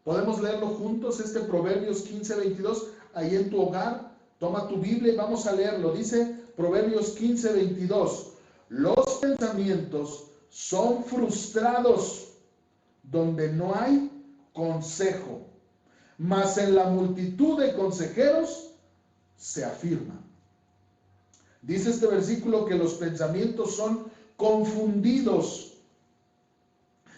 ¿Podemos leerlo juntos, este Proverbios 15:22? Ahí en tu hogar, toma tu Biblia y vamos a leerlo. Dice Proverbios 15:22. Los pensamientos son frustrados donde no hay consejo, mas en la multitud de consejeros se afirman. Dice este versículo que los pensamientos son confundidos.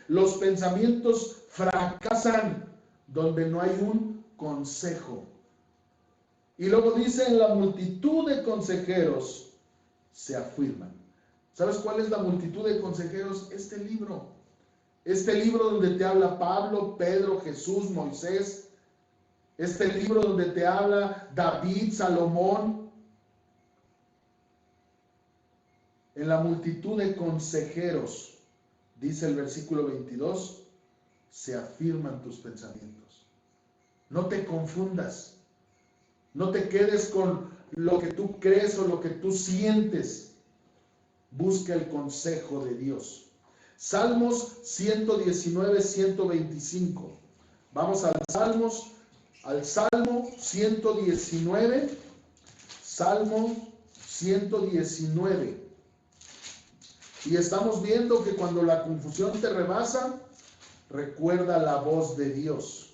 Los pensamientos fracasan donde no hay un consejo. Y luego dice, en la multitud de consejeros se afirman. ¿Sabes cuál es la multitud de consejeros? Este libro. Este libro donde te habla Pablo, Pedro, Jesús, Moisés. Este libro donde te habla David, Salomón. En la multitud de consejeros, dice el versículo 22, se afirman tus pensamientos. No te confundas. No te quedes con lo que tú crees o lo que tú sientes. Busca el consejo de Dios. Salmos 119, 125. Vamos al Salmo 119. Salmo 119. Y estamos viendo que cuando la confusión te rebasa, recuerda la voz de Dios.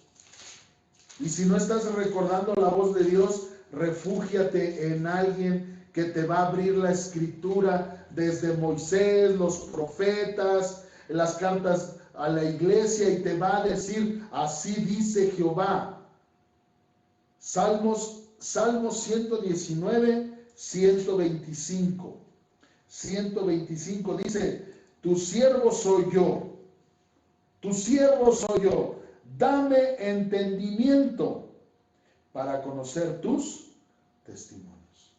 Y si no estás recordando la voz de Dios, refúgiate en alguien que te va a abrir la escritura desde Moisés, los profetas, las cartas a la iglesia, y te va a decir, así dice Jehová. Salmos 119, 125. 125 dice, tu siervo soy yo, dame entendimiento para conocer tus testimonios.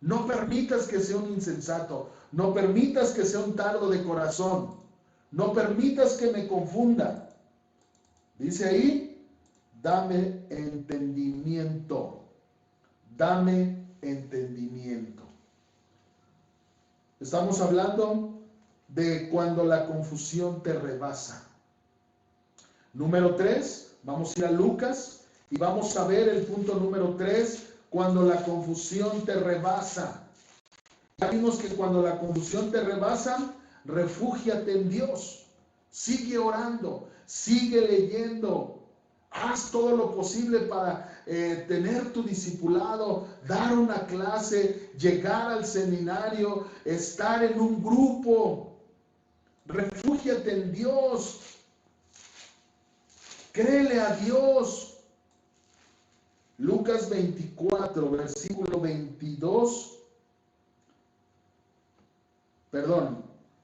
No permitas que sea un insensato, no permitas que sea un tardo de corazón, no permitas que me confunda. Dice ahí, dame entendimiento, dame entendimiento. Estamos hablando de cuando la confusión te rebasa. Número 3, vamos a ir a Lucas y vamos a ver el punto número 3, cuando la confusión te rebasa. Ya vimos que cuando la confusión te rebasa, refúgiate en Dios. Sigue orando, sigue leyendo. Haz todo lo posible para tener tu discipulado, dar una clase, llegar al seminario, estar en un grupo. Refúgiate en Dios. Créele a Dios. Lucas 24, versículo 22.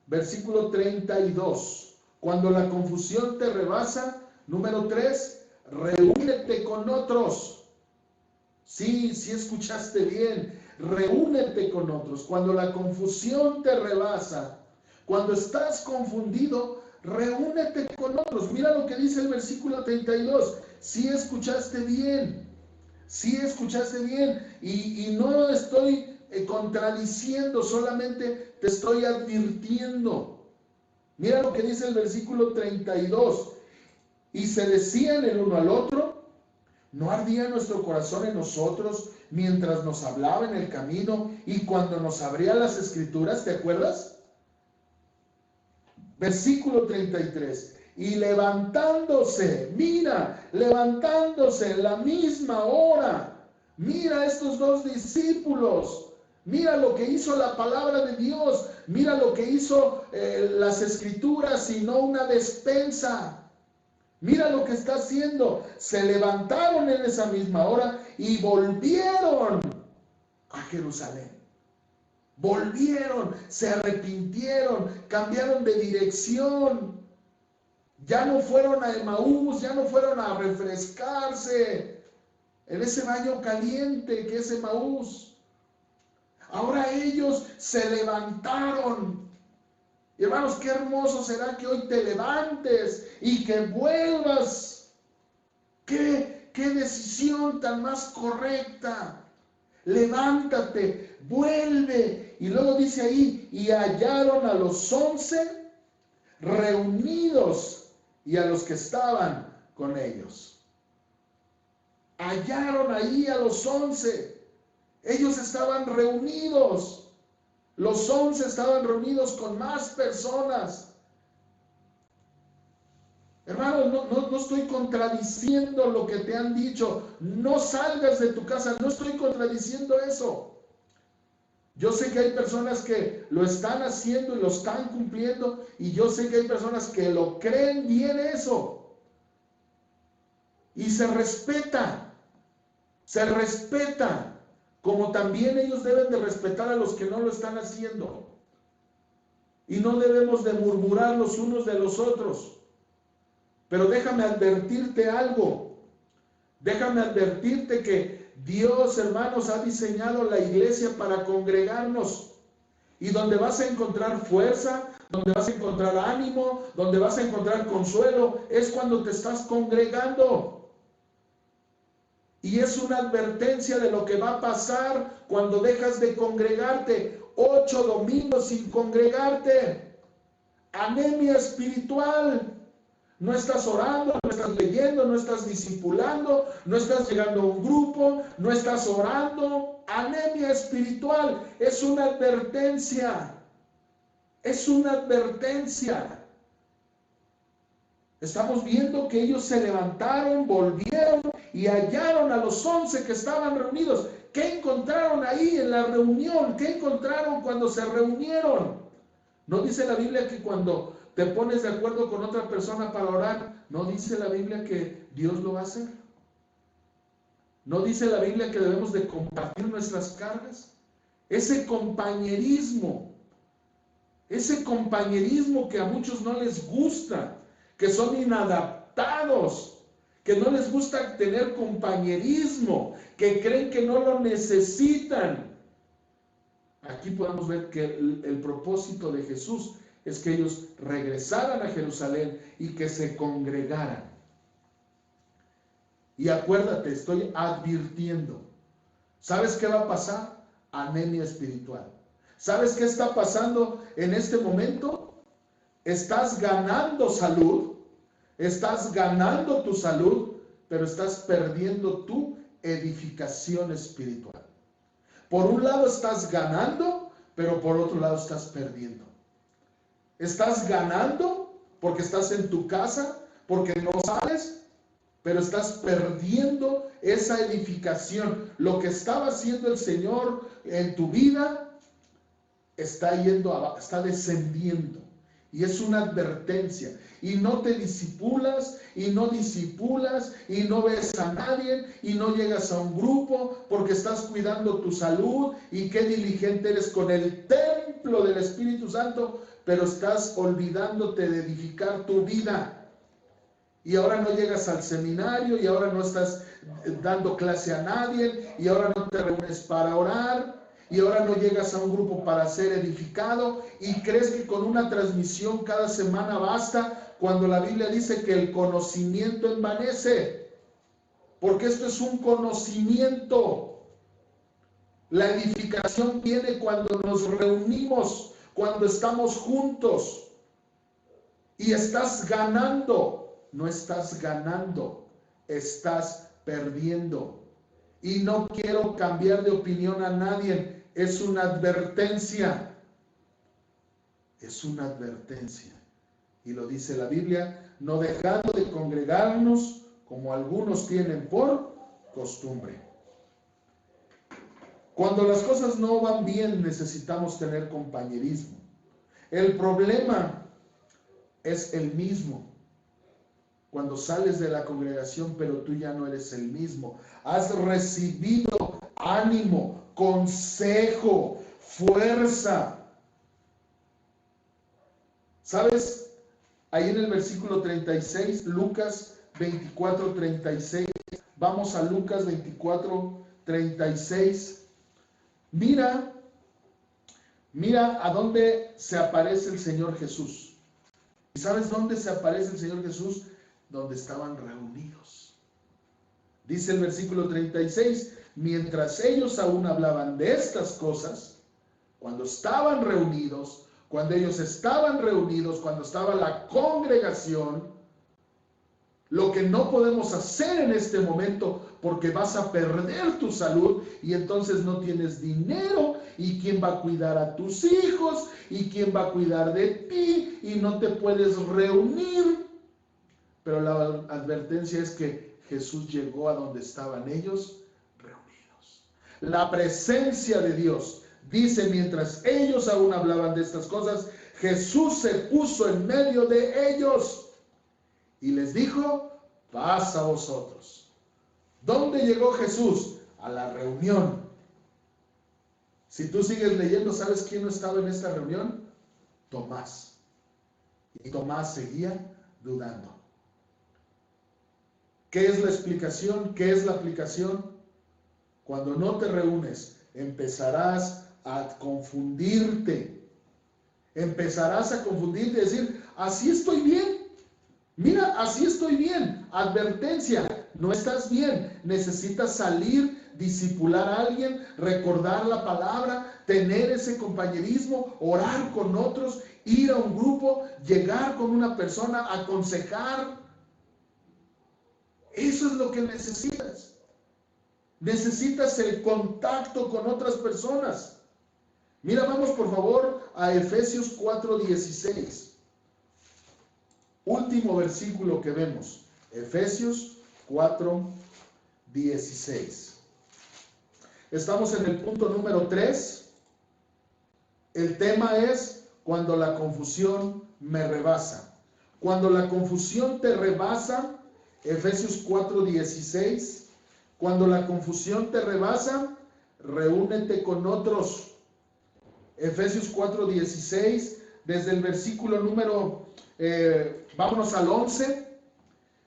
Versículo 32. Cuando la confusión te rebasa, número 3, reúnete con otros. Sí, escuchaste bien. Reúnete con otros. Cuando la confusión te rebasa, cuando estás confundido, reúnete con otros. Mira lo que dice el versículo 32. Sí escuchaste bien. Sí escuchaste bien. Y no estoy contradiciendo, solamente te estoy advirtiendo. Mira lo que dice el versículo 32. Y se decían el uno al otro, ¿no ardía nuestro corazón en nosotros mientras nos hablaba en el camino y cuando nos abría las escrituras? ¿Te acuerdas? Versículo 33. Y levantándose en la misma hora, mira estos dos discípulos, mira lo que hizo la palabra de Dios, mira lo que hizo las escrituras y no una despensa. Mira lo que está haciendo. Se levantaron en esa misma hora y volvieron a Jerusalén. Volvieron, se arrepintieron, cambiaron de dirección. Ya no fueron a Emaús, ya no fueron a refrescarse en ese baño caliente que es Emaús. Ahora ellos se levantaron. Y hermanos, qué hermoso será que hoy te levantes y que vuelvas. Qué decisión tan más correcta. Levántate, vuelve. Y luego dice ahí, y hallaron a los 11 reunidos y a los que estaban con ellos. Hallaron ahí a los 11. Ellos estaban reunidos. Los 11 estaban reunidos con más personas. Hermano, no estoy contradiciendo lo que te han dicho. No salgas de tu casa. No estoy contradiciendo eso. Yo sé que hay personas que lo están haciendo y lo están cumpliendo. Y yo sé que hay personas que lo creen bien eso. Y se respeta. Se respeta. Como también ellos deben de respetar a los que no lo están haciendo. Y no debemos de murmurar los unos de los otros. Pero déjame advertirte algo. Déjame advertirte que Dios, hermanos, ha diseñado la iglesia para congregarnos. Y donde vas a encontrar fuerza, donde vas a encontrar ánimo, donde vas a encontrar consuelo, es cuando te estás congregando. Y es una advertencia de lo que va a pasar cuando dejas de congregarte. 8 domingos sin congregarte. Anemia espiritual. No estás orando, no estás leyendo, no estás discipulando, no estás llegando a un grupo, no estás orando. Anemia espiritual. Es una advertencia. Es una advertencia. Estamos viendo que ellos se levantaron, volvieron y hallaron a los 11 que estaban reunidos. ¿Qué encontraron ahí en la reunión? ¿Qué encontraron cuando se reunieron? ¿No dice la Biblia que cuando te pones de acuerdo con otra persona para orar, no dice la Biblia que Dios lo va a hacer? ¿No dice la Biblia que debemos de compartir nuestras cargas? Ese compañerismo que a muchos no les gusta, que son inadaptados, que no les gusta tener compañerismo, que creen que no lo necesitan. Aquí podemos ver que el propósito de Jesús es que ellos regresaran a Jerusalén y que se congregaran. Y acuérdate, estoy advirtiendo. ¿Sabes qué va a pasar? Anemia espiritual. ¿Sabes qué está pasando en este momento? Estás ganando salud, estás ganando tu salud, pero estás perdiendo tu edificación espiritual. Por un lado estás ganando, pero por otro lado estás perdiendo. Estás ganando porque estás en tu casa, porque no sales, pero estás perdiendo esa edificación. Lo que estaba haciendo el Señor en tu vida está descendiendo. Y es una advertencia. Y no te disipulas, y no ves a nadie, y no llegas a un grupo, porque estás cuidando tu salud, y qué diligente eres con el templo del Espíritu Santo, pero estás olvidándote de edificar tu vida. Y ahora no llegas al seminario, y ahora no estás dando clase a nadie, y ahora no te reúnes para orar, y ahora no llegas a un grupo para ser edificado, y crees que con una transmisión cada semana basta, cuando la Biblia dice que el conocimiento envanece, porque esto es un conocimiento. La edificación viene cuando nos reunimos, cuando estamos juntos, y estás ganando. No estás ganando, estás perdiendo. Y no quiero cambiar de opinión a nadie. Es una advertencia. Es una advertencia. Y lo dice la Biblia, no dejando de congregarnos como algunos tienen por costumbre. Cuando las cosas no van bien, necesitamos tener compañerismo. El problema es el mismo. cuando sales de la congregación, pero tú ya no eres el mismo. Has recibido ánimo, consejo, fuerza. ¿Sabes? Ahí en el versículo 36, Lucas 24, 36. Vamos a Lucas 24, 36. Mira a dónde se aparece el Señor Jesús. ¿Y sabes dónde se aparece el Señor Jesús? Donde estaban reunidos. Dice el versículo 36, mientras ellos aún hablaban de estas cosas, cuando estaban reunidos, cuando ellos estaban reunidos, cuando estaba la congregación, lo que no podemos hacer en este momento, porque vas a perder tu salud y entonces no tienes dinero, y quién va a cuidar a tus hijos, y quién va a cuidar de ti, y no te puedes reunir. Pero la advertencia es que Jesús llegó a donde estaban ellos reunidos. La presencia de Dios, dice, mientras ellos aún hablaban de estas cosas, Jesús se puso en medio de ellos y les dijo, paz a vosotros. ¿Dónde llegó Jesús? A la reunión. Si tú sigues leyendo, ¿sabes quién no estaba en esta reunión? Tomás. Y Tomás seguía dudando. ¿Qué es la explicación? ¿Qué es la aplicación? Cuando no te reúnes, empezarás a confundirte. Empezarás a confundirte y decir, así estoy bien. Mira, así estoy bien. Advertencia, no estás bien. Necesitas salir, discipular a alguien, recordar la palabra, tener ese compañerismo, orar con otros, ir a un grupo, llegar con una persona, aconsejar. Eso es lo que necesitas. Necesitas el contacto con otras personas. Mira, vamos por favor a Efesios 4:16. Último versículo que vemos. Efesios 4:16. Estamos en el punto número 3. El tema es cuando la confusión me rebasa. Cuando la confusión te rebasa, Efesios 4:16, cuando la confusión te rebasa, reúnete con otros. Efesios 4:16, desde el versículo número, vámonos al 11,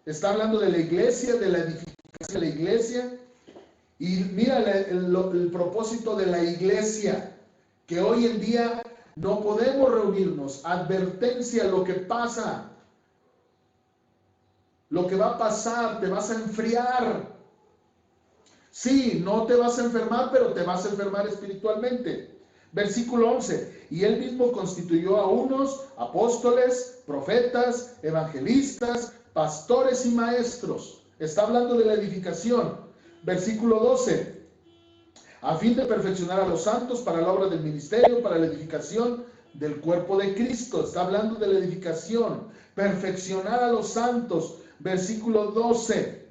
está hablando de la iglesia, de la edificación de la iglesia, y mira el propósito de la iglesia, que hoy en día no podemos reunirnos. Advertencia, lo que pasa, lo que va a pasar, te vas a enfriar. Sí, no te vas a enfermar, pero te vas a enfermar espiritualmente. Versículo 11, y él mismo constituyó a unos apóstoles, profetas, evangelistas, pastores y maestros. Está hablando de la edificación. Versículo 12, a fin de perfeccionar a los santos para la obra del ministerio, para la edificación del cuerpo de Cristo. Está hablando de la edificación, perfeccionar a los santos. Versículo 12,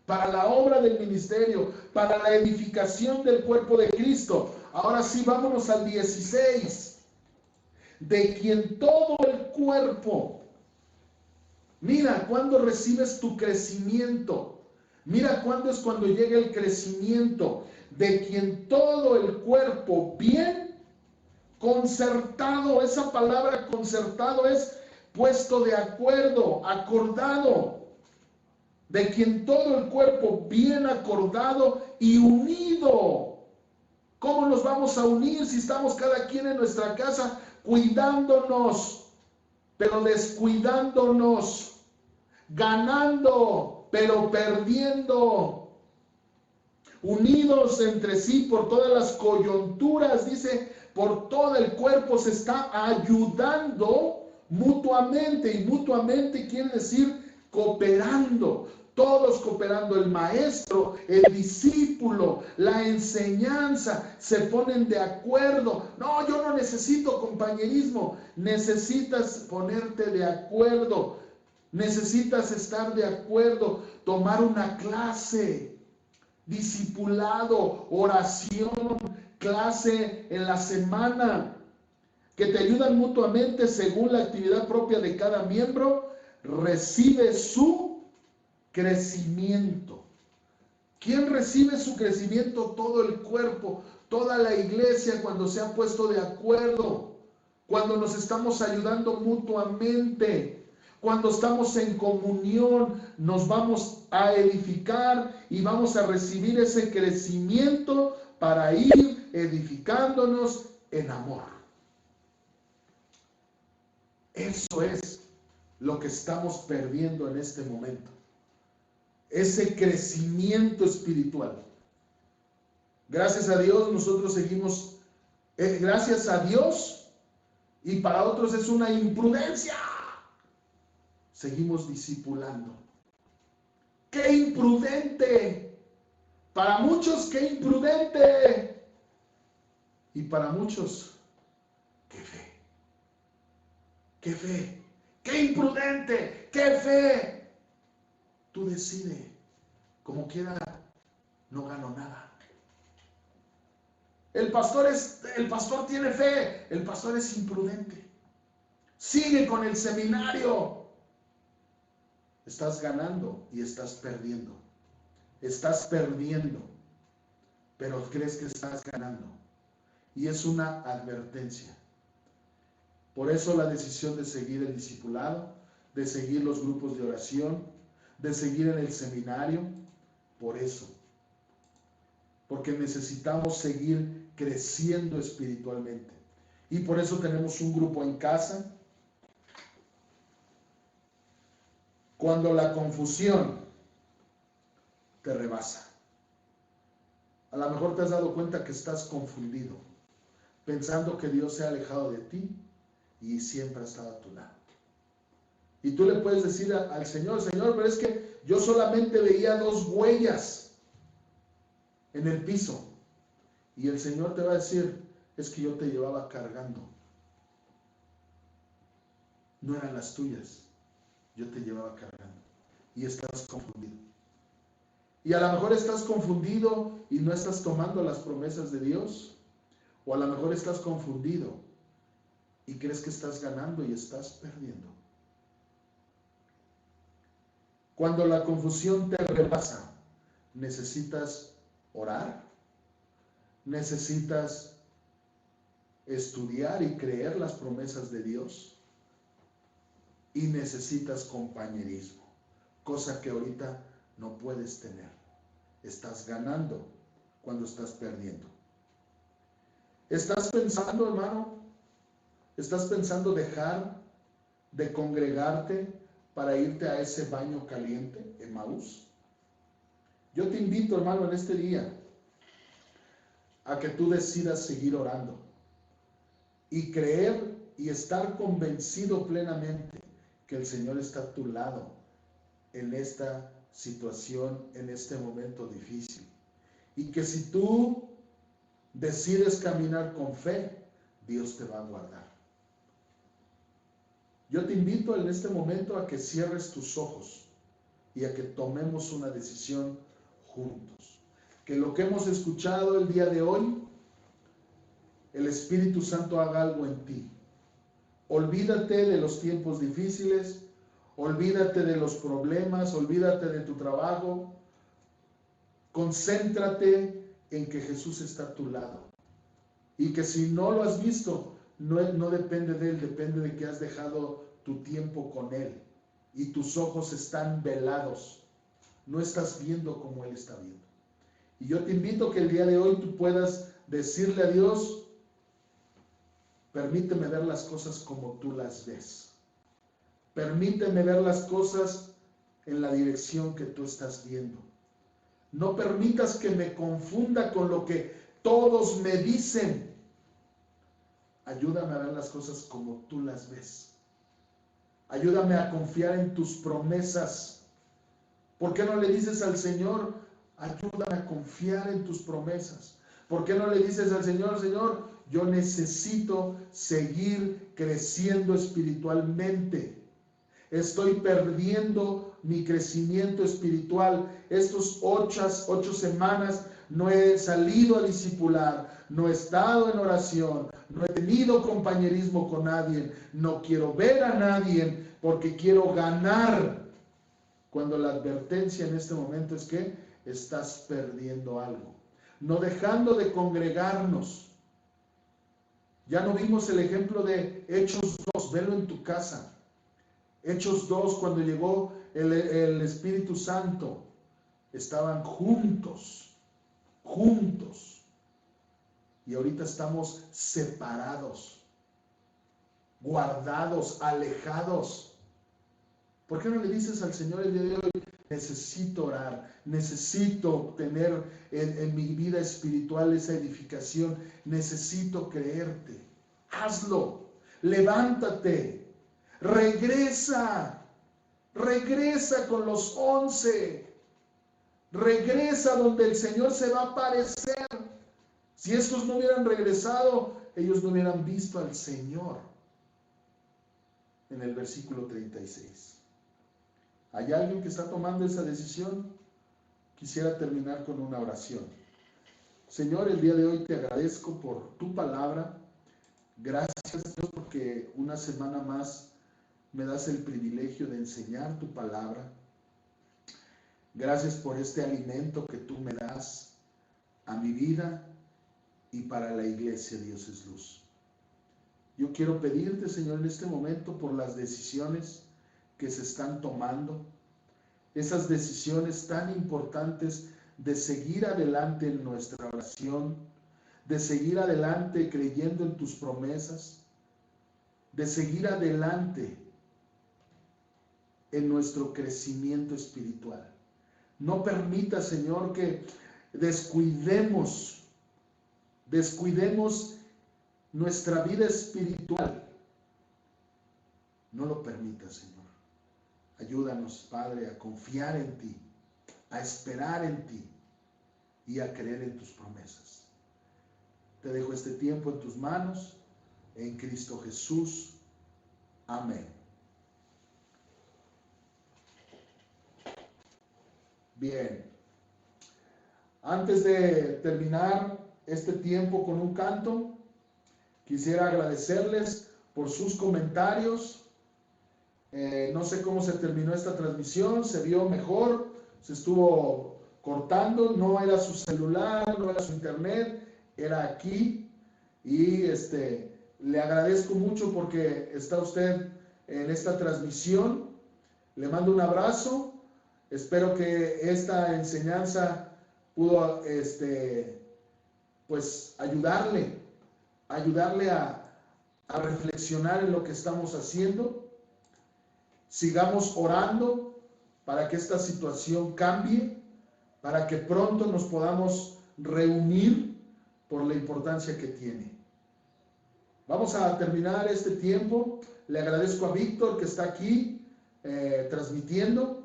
para la obra del ministerio, para la edificación del cuerpo de Cristo. Ahora sí, vámonos al 16, de quien todo el cuerpo. Mira, cuando recibes tu crecimiento. Mira cuándo es cuando llega el crecimiento, de quien todo el cuerpo bien concertado. Esa palabra concertado es puesto de acuerdo, acordado. De quien todo el cuerpo bien acordado y unido. ¿Cómo nos vamos a unir si estamos cada quien en nuestra casa cuidándonos, pero descuidándonos, ganando, pero perdiendo, unidos entre sí por todas las coyunturas? Dice, por todo el cuerpo se está ayudando mutuamente, y mutuamente quiere decir cooperando, todos cooperando, el maestro, el discípulo, la enseñanza, se ponen de acuerdo. No, yo no necesito compañerismo, necesitas ponerte de acuerdo, necesitas estar de acuerdo, tomar una clase, discipulado, oración, clase en la semana, que te ayudan mutuamente según la actividad propia de cada miembro. Recibe su crecimiento. ¿Quién recibe su crecimiento? Todo el cuerpo, toda la iglesia, cuando se ha puesto de acuerdo, cuando nos estamos ayudando mutuamente, cuando estamos en comunión, nos vamos a edificar y vamos a recibir ese crecimiento para ir edificándonos en amor. Eso es lo que estamos perdiendo en este momento. Ese crecimiento espiritual. Gracias a Dios nosotros seguimos, gracias a Dios, y para otros es una imprudencia. Seguimos discipulando. ¡Qué imprudente! Para muchos, ¡qué imprudente! Y para muchos, ¡qué fe! ¡Qué fe! ¡Qué imprudente! ¡Qué fe! Tú decides. Como quiera, no gano nada. El pastor tiene fe. El pastor es imprudente. Sigue con el seminario. Estás ganando y estás perdiendo. Estás perdiendo, pero crees que estás ganando. Y es una advertencia. Por eso la decisión de seguir el discipulado, de seguir los grupos de oración, de seguir en el seminario, por eso. Porque necesitamos seguir creciendo espiritualmente. Y por eso tenemos un grupo en casa. Cuando la confusión te rebasa. A lo mejor te has dado cuenta que estás confundido, pensando que Dios se ha alejado de ti y siempre ha estado a tu lado. Y tú le puedes decir al Señor, Señor, pero es que yo solamente veía 2 huellas en el piso. Y el Señor te va a decir, es que yo te llevaba cargando. No eran las tuyas, yo te llevaba cargando. Y estás confundido. Y a lo mejor estás confundido y no estás tomando las promesas de Dios. O a lo mejor estás confundido y crees que estás ganando y estás perdiendo. Cuando la confusión te rebasa, necesitas orar, necesitas estudiar y creer las promesas de Dios y necesitas compañerismo, cosa que ahorita no puedes tener. Estás ganando cuando estás perdiendo. ¿Estás pensando, hermano? ¿Estás pensando dejar de congregarte para irte a ese baño caliente, Emaús? Yo te invito, hermano, en este día a que tú decidas seguir orando y creer y estar convencido plenamente que el Señor está a tu lado en esta situación, en este momento difícil. Y que si tú decides caminar con fe, Dios te va a guardar. Yo te invito en este momento a que cierres tus ojos y a que tomemos una decisión juntos. Que lo que hemos escuchado el día de hoy, el Espíritu Santo haga algo en ti. Olvídate de los tiempos difíciles, olvídate de los problemas, olvídate de tu trabajo. Concéntrate en que Jesús está a tu lado. Y que si no lo has visto, no depende de Él, depende de que has dejado tu tiempo con Él. Y tus ojos están velados. No estás viendo como Él está viendo. Y yo te invito que el día de hoy tú puedas decirle a Dios, permíteme ver las cosas como tú las ves. Permíteme ver las cosas en la dirección que tú estás viendo. No permitas que me confunda con lo que todos me dicen. Ayúdame a ver las cosas como tú las ves. Ayúdame a confiar en tus promesas. ¿Por qué no le dices al Señor, ayúdame a confiar en tus promesas? ¿Por qué no le dices al Señor, Señor, yo necesito seguir creciendo espiritualmente? Estoy perdiendo mi crecimiento espiritual. Estos 8 semanas no he salido a discipular, no he estado en oración, no he tenido compañerismo con nadie, no quiero ver a nadie porque quiero ganar. cuando la advertencia en este momento es que estás perdiendo algo. No dejando de congregarnos. Ya no vimos el ejemplo de Hechos 2, velo en tu casa. Hechos 2, cuando llegó el Espíritu Santo, estaban juntos. Y ahorita estamos separados, guardados, alejados. ¿Por qué no le dices al Señor el día de hoy: necesito orar, necesito tener en mi vida espiritual esa edificación, necesito creerte? Hazlo, levántate, regresa con los 11, regresa donde el Señor se va a aparecer. Si estos no hubieran regresado, ellos no hubieran visto al Señor. En el versículo 36. ¿Hay alguien que está tomando esa decisión? Quisiera terminar con una oración. Señor, el día de hoy te agradezco por tu palabra. Gracias, Dios, porque una semana más me das el privilegio de enseñar tu palabra. Gracias por este alimento que tú me das a mi vida y para la iglesia Dios es Luz. Yo quiero pedirte, Señor, en este momento por las decisiones que se están tomando, esas decisiones tan importantes de seguir adelante en nuestra oración, de seguir adelante creyendo en tus promesas, de seguir adelante en nuestro crecimiento espiritual. No permita, Señor, que descuidemos nuestra vida espiritual. No lo permitas, Señor. Ayúdanos, Padre, a confiar en ti, a esperar en ti y a creer en tus promesas. Te dejo este tiempo en tus manos, en Cristo Jesús. Amén. Bien. Antes de terminar este tiempo con un canto, quisiera agradecerles por sus comentarios. No sé cómo se terminó esta transmisión, se vio mejor, se estuvo cortando, no era su celular, no era su internet, era aquí. Y le agradezco mucho porque está usted en esta transmisión. Le mando un abrazo. Espero que esta enseñanza pudo pues ayudarle a reflexionar en lo que estamos haciendo. Sigamos orando para que esta situación cambie, para que pronto nos podamos reunir por la importancia que tiene. Vamos a terminar este tiempo. Le agradezco a Víctor que está aquí transmitiendo.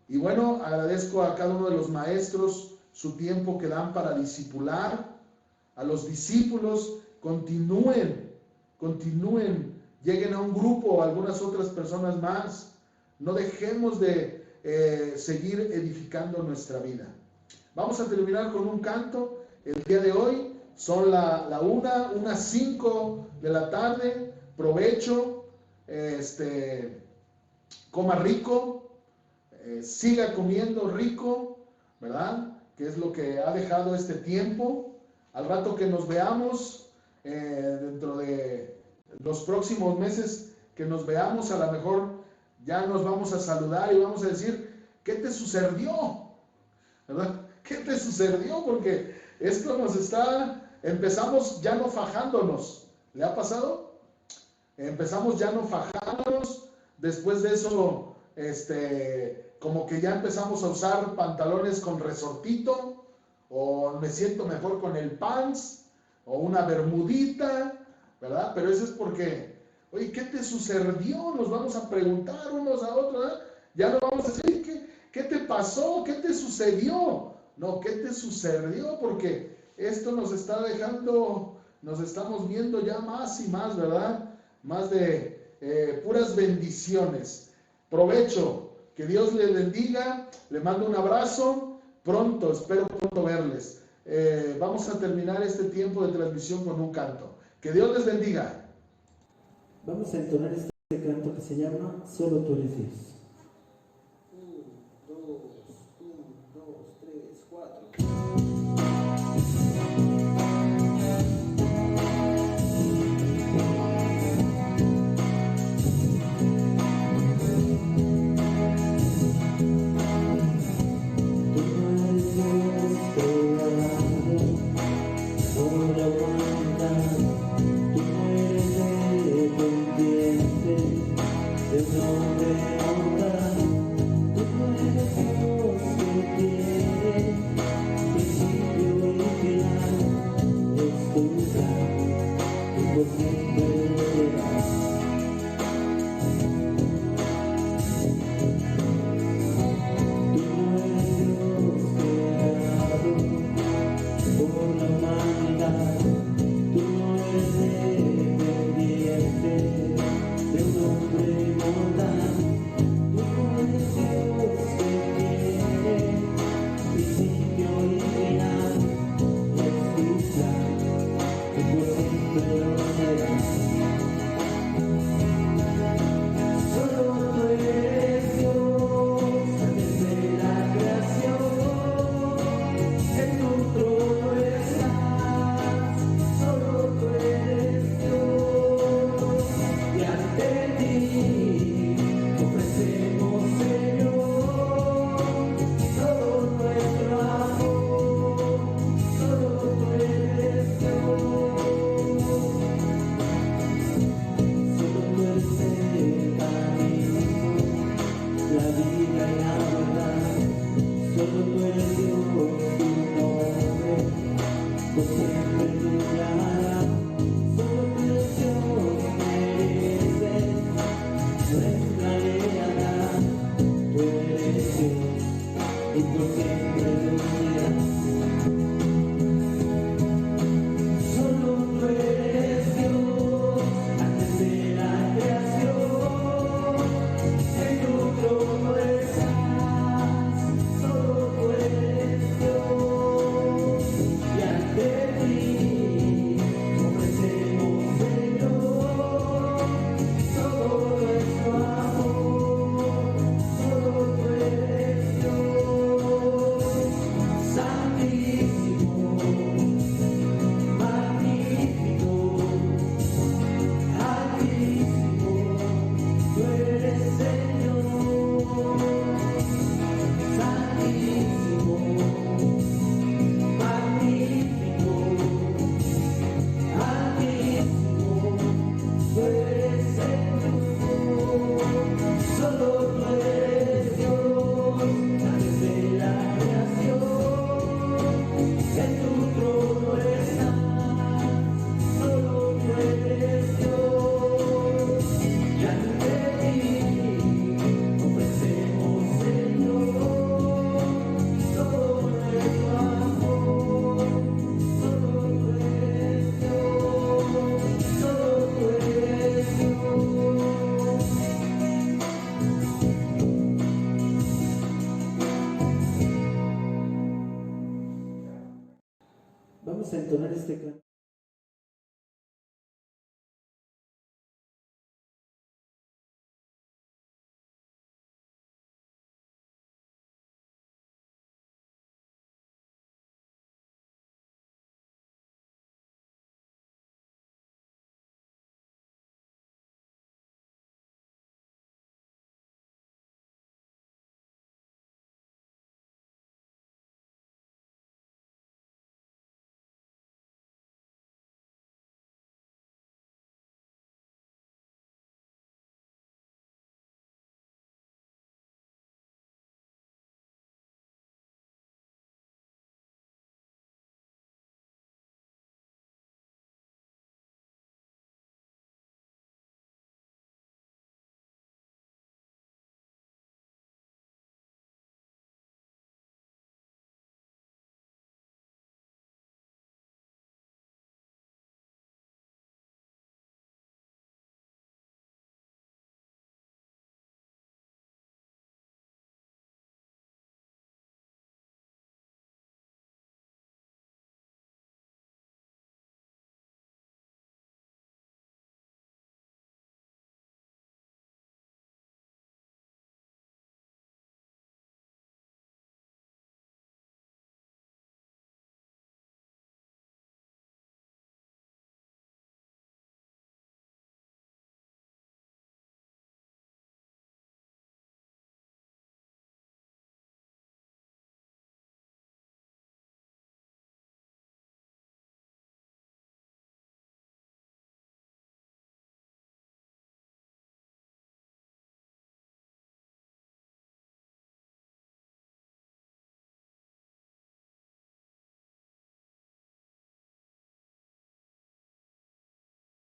Y bueno, agradezco a cada uno de los maestros su tiempo que dan para discipular. A los discípulos, continúen, lleguen a un grupo o algunas otras personas más. No dejemos de seguir edificando nuestra vida. Vamos a terminar con un canto. El día de hoy son unas 5 de la tarde. Provecho, coma rico, siga comiendo rico, ¿verdad? Que es lo que ha dejado este tiempo. Al rato que nos veamos, dentro de los próximos meses que nos veamos, a lo mejor ya nos vamos a saludar y vamos a decir: ¿qué te sucedió? ¿Verdad? ¿Qué te sucedió? Porque esto empezamos ya no fajándonos. ¿Le ha pasado? Empezamos ya no fajándonos, después de eso, como que ya empezamos a usar pantalones con resortito, o me siento mejor con el pants, o una bermudita, ¿verdad? Pero eso es porque, oye, ¿qué te sucedió? Nos vamos a preguntar unos a otros, ¿verdad? Ya no vamos a decir, ¿qué te pasó? ¿Qué te sucedió? No, ¿qué te sucedió? Porque esto nos está dejando, nos estamos viendo ya más y más, ¿verdad? Más de puras bendiciones. Provecho, que Dios le bendiga, le mando un abrazo, espero pronto verles. Vamos a terminar este tiempo de transmisión con un canto. Que Dios les bendiga. Vamos a entonar este canto que se llama Solo tú eres Dios. en tu trono estás, solo tú eres Dios, y ante ti ofrecemos, Señor, todo nuestro amor, solo tú eres Dios, solo tú eres Dios. Vamos a entonar este canto.